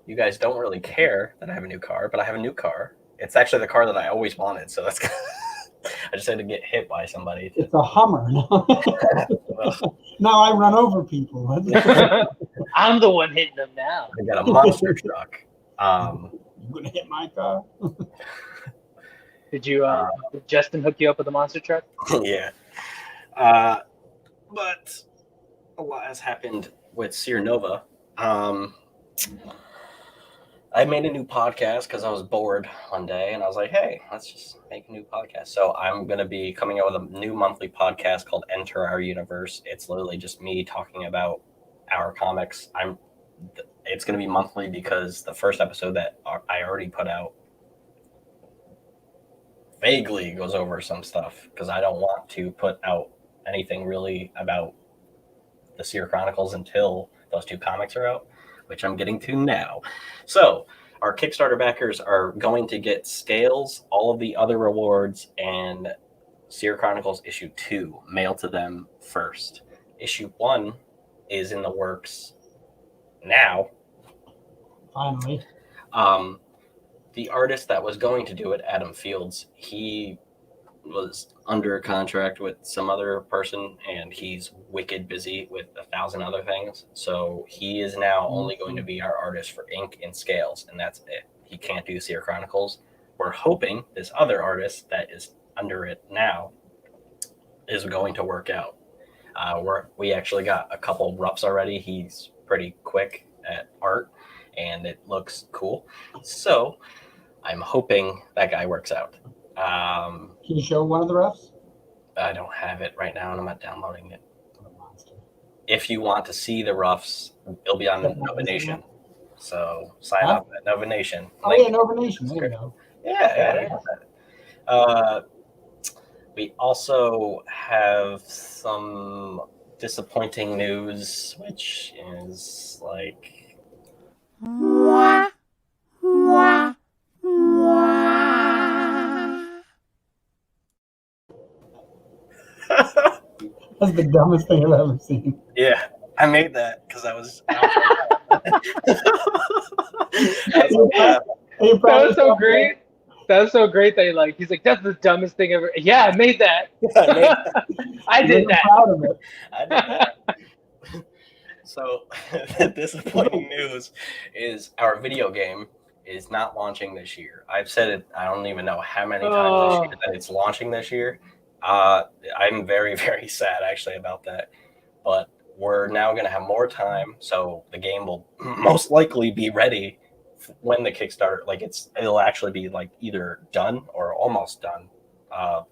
You guys don't really care that I have a new car, but I have a new car. It's actually the car that I always wanted, so that's I just had to get hit by somebody. It's a Hummer. Now I run over people. I'm the one hitting them now. I got a monster truck. You're gonna hit my car? Did did Justin hook you up with a monster truck? Yeah. But a lot has happened with Sear Nova. I made a new podcast because I was bored one day, and I was like, hey, let's just make a new podcast. So I'm going to be coming out with a new monthly podcast called Enter Our Universe. It's literally just me talking about our comics. It's going to be monthly because the first episode that I already put out vaguely goes over some stuff because I don't want to put out anything really about the Seer Chronicles until those two comics are out, which I'm getting to now. So our Kickstarter backers are going to get scales, all of the other rewards, and Seer Chronicles issue 2 mailed to them first. Issue 1 is in the works now. Finally. The artist that was going to do it, Adam Fields, he was under contract with some other person, and he's wicked busy with 1,000 other things. So he is now only going to be our artist for ink and scales, and that's it. He can't do Seer Chronicles. We're hoping this other artist that is under it now is going to work out. We actually got a couple roughs already. He's pretty quick at art, and it looks cool. So I'm hoping that guy works out. Can you show one of the refs? I don't have it right now, and I'm not downloading it. If you want to see the roughs, it'll be on Nova Nation. So sign up at Nova Nation. Oh, yeah, Nova Nation. There you go. Yeah. We also have some disappointing news, which is like... That's the dumbest thing I've ever seen. Yeah, I made that because I was... That was so great. That was so great that he's like, that's the dumbest thing ever. Yeah, I made that. I did that. Proud of it. I did that. So the disappointing news is our video game is not launching this year. I've said it, I don't even know how many times this year that it's launching this year. I'm very, very sad actually about that. But we're now going to have more time, so the game will most likely be ready when the Kickstarter, it'll actually be either done or almost done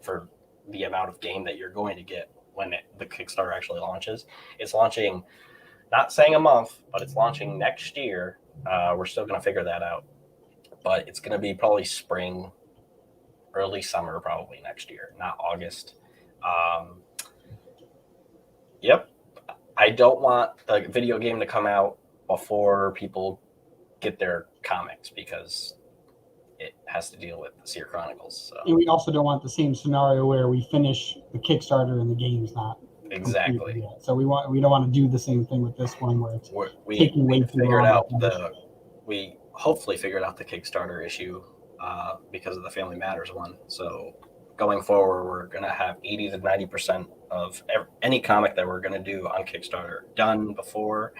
for the amount of game that you're going to get when the Kickstarter actually launches. It's launching, not saying a month, but it's launching next year. We're still going to figure that out, but it's going to be probably spring, early summer, probably next year, not August. Yep. I don't want the video game to come out before people get their comics because it has to deal with the Seer Chronicles. So. And we also don't want the same scenario where we finish the Kickstarter and the game's not exactly yet. So we don't want to do the same thing with this one where it's taking way too figured long. out we hopefully figured out the Kickstarter issue because of the Family Matters one. So going forward, we're going to have 80 to 90% of any comic that we're going to do on Kickstarter done before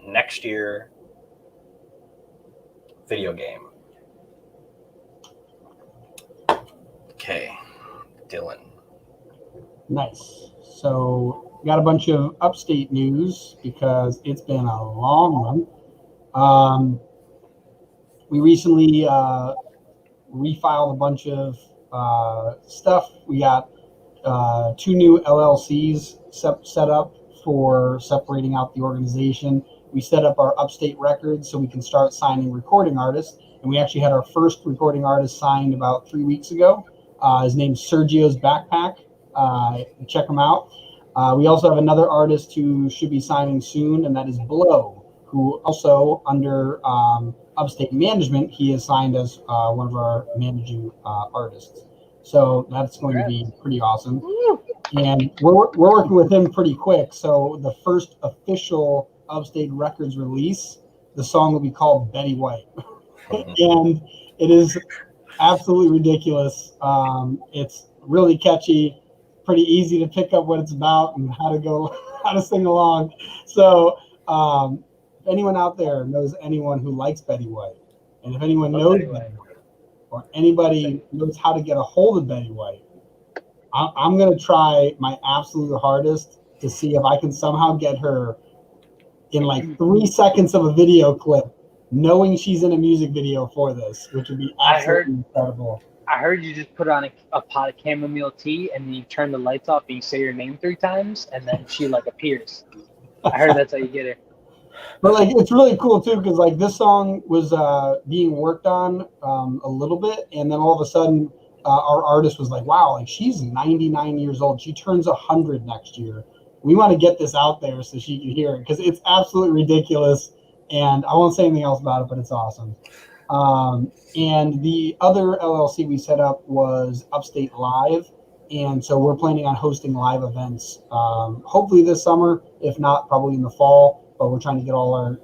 next year. Video game. Okay, Dylan. Nice. So got a bunch of upstate news because it's been a long month. We recently refiled a bunch of stuff. We got 2 new LLCs set up for separating out the organization. We set up our upstate records so we can start signing recording artists. And we actually had our first recording artist signed about 3 weeks ago. His name's Sergio's Backpack. Check him out. We also have another artist who should be signing soon, and that is Blow, who also under Upstate Management, he is signed as one of our managing artists. So that's going to be pretty awesome. And we're working with him pretty quick. So the first official Upstate Records release, the song will be called Betty White. And it is absolutely ridiculous. It's really catchy, pretty easy to pick up what it's about and how to sing along. So if anyone out there knows anyone who likes Betty White, and if anyone knows Betty White, or anybody knows how to get a hold of Betty White, I'm going to try my absolute hardest to see if I can somehow get her in like 3 seconds of a video clip, knowing she's in a music video for this, which would be absolutely incredible. I heard you just put on a pot of chamomile tea and then you turn the lights off and you say your name 3 times and then she like appears. I heard that's how you get her. But like it's really cool too because like this song was being worked on a little bit, and then all of a sudden our artist was like, "Wow, like she's 99 years old. She turns 100 next year. We want to get this out there so she can hear it because it's absolutely ridiculous." And I won't say anything else about it, but it's awesome. And the other LLC we set up was Upstate Live. And so we're planning on hosting live events, hopefully this summer, if not probably in the fall, but we're trying to get all our,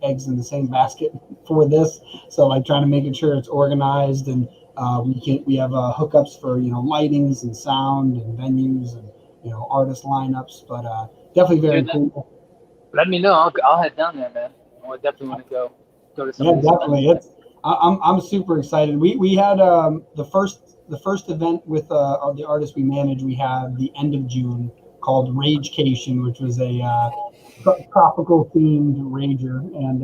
eggs in the same basket for this. So like trying to make sure it's organized and we have hookups for, lightings and sound and venues and, artist lineups, but definitely very cool. Let me know. I'll head down there, man. I definitely want to go to some. Yeah, definitely. I'm super excited. We had the first event with the artists we manage. We had the end of June called Ragecation, which was a tropical themed rager, and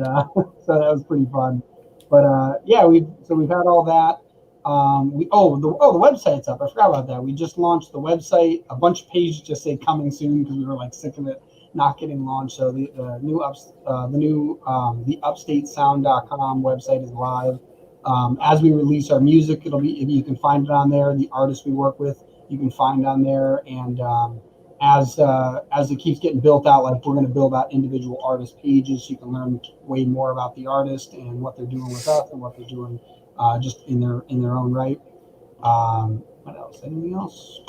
so that was pretty fun. But we've had all that. The website's up. I forgot about that. We just launched the website. A bunch of pages just say coming soon because we were like sick of it not getting launched. So the upstatesound.com website is live. As we release our music, you can find it on there. The artists we work with, you can find on there. And as it keeps getting built out, like we're going to build out individual artist pages so you can learn way more about the artist and what they're doing with us and what they're doing just in their own right. What else? Anything else?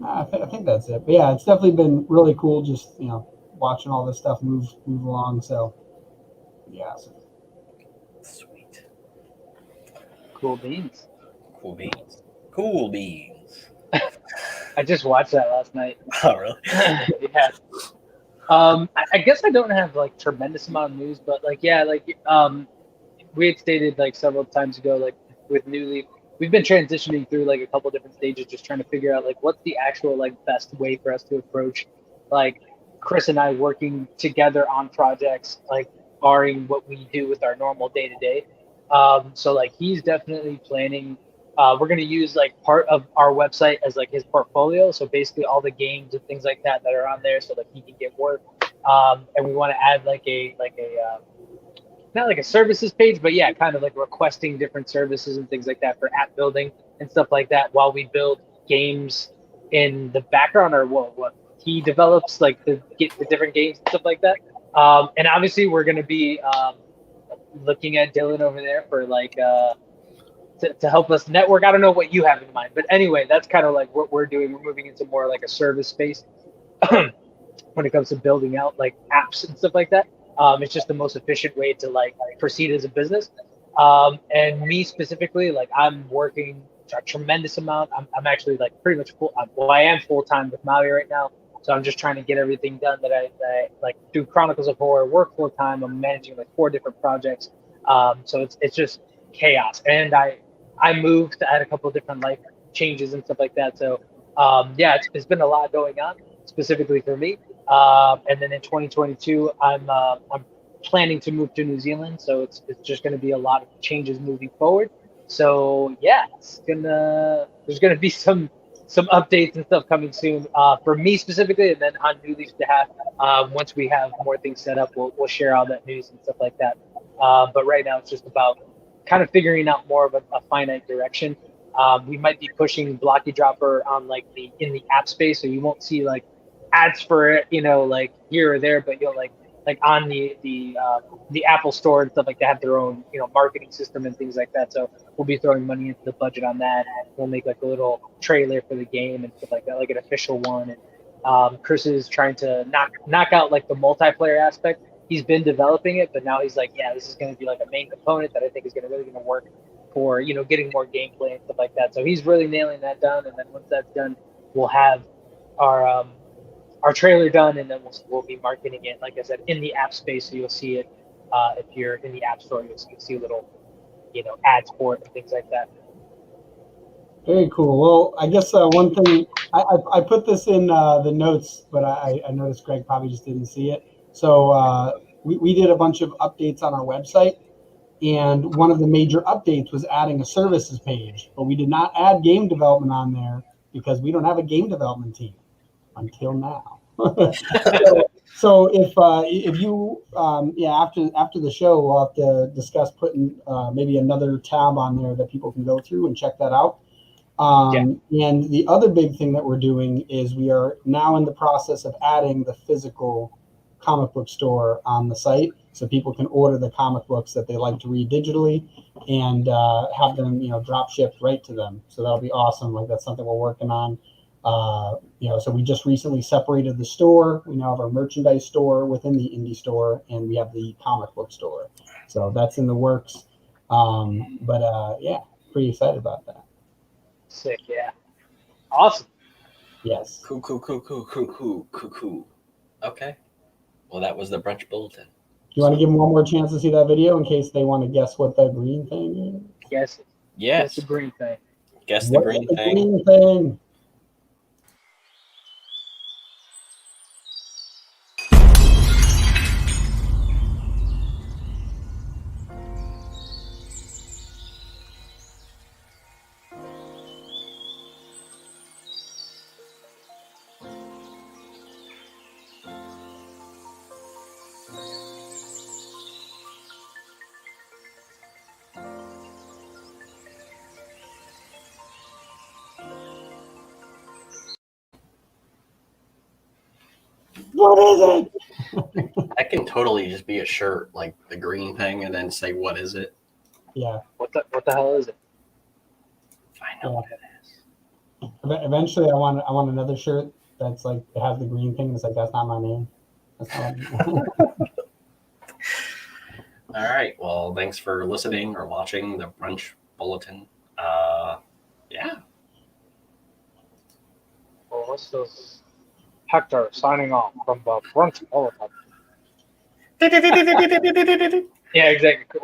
I think that's it. But yeah, it's definitely been really cool just watching all this stuff move along. So yeah. Sweet. Cool beans. I just watched that last night. Oh, really? Yeah. I guess I don't have like tremendous amount of news, but we had stated like several times ago, like with New Leaf, we've been transitioning through like a couple different stages, just trying to figure out like what's the actual like best way for us to approach like Chris and I working together on projects, like barring what we do with our normal day to day. So like he's definitely planning. We're going to use like part of our website as like his portfolio. So basically all the games and things like that are on there so that he can get work. And we want to add like a not like a services page, but yeah, kind of like requesting different services and things like that for app building and stuff like that while we build games in the background or what he develops, like to get the different games and stuff like that. And obviously we're going to be looking at Dylan over there for like to help us network. I don't know what you have in mind, but anyway, that's kind of like what we're doing. We're moving into more like a service space when it comes to building out like apps and stuff like that. It's just the most efficient way to like proceed as a business. And me specifically, like I'm working a tremendous amount. I'm actually like pretty much full. Well, I am full time with Maui right now. So I'm just trying to get everything done that I like do Chronicles of Horror, work full time. I'm managing like 4 different projects. So it's just chaos. And I moved, I had a couple of different life changes and stuff like that. So yeah, it's been a lot going on specifically for me. And then in 2022, I'm planning to move to New Zealand. So it's just going to be a lot of changes moving forward. So yeah, there's gonna be some updates and stuff coming soon for me specifically, and then on New Leaf's behalf. Once we have more things set up, we'll share all that news and stuff like that. But right now, it's just about kind of figuring out more of a finite direction. We might be pushing Blocky Dropper on like in the app space, so you won't see like ads for it, like here or there, but you'll like on the Apple Store and stuff like that have their own marketing system and things like that. So we'll be throwing money into the budget on that. We'll make like a little trailer for the game and stuff like that, like an official one. And Chris is trying to knock out like the multiplayer aspect. He's been developing it, but now he's like, yeah, this is going to be like a main component that I think is really going to work for getting more gameplay and stuff like that. So he's really nailing that down. And then once that's done, we'll have our trailer done, and then we'll be marketing it, like I said, in the app space. So you'll see it if you're in the app store. You'll see little, ads for it and things like that. Very cool. Well, I guess one thing I put this in the notes, but I noticed Greg probably just didn't see it. So we did a bunch of updates on our website, and one of the major updates was adding a services page, but we did not add game development on there because we don't have a game development team until now. So if you after the show, we'll have to discuss putting maybe another tab on there that people can go through and check that out. And the other big thing that we're doing is we are now in the process of adding the physical comic book store on the site, so people can order the comic books that they like to read digitally and have them drop shipped right to them. So that'll be awesome. Like that's something we're working on. So we just recently separated the store. We now have our merchandise store within the indie store, and we have the comic book store. So that's in the works. Yeah, pretty excited about that. Sick, yeah. Awesome. Yes. Cool. Okay. Well, that was the Brunch Bulletin. You want to give them one more chance to see that video in case they want to guess what the green thing is? Yes. Yes. Guess the green thing. Guess the green thing. Green thing? What is it? That can totally just be a shirt, like the green thing, and then say, what is it? Yeah. What the hell is it? I know what it is. Eventually, I want another shirt that's like it has the green thing. It's like that's not my name. That's not All right. Well, thanks for listening or watching the Brunch Bulletin. Yeah. Well, what's this? Hector signing off from the Brunch Bulletin. Yeah, exactly.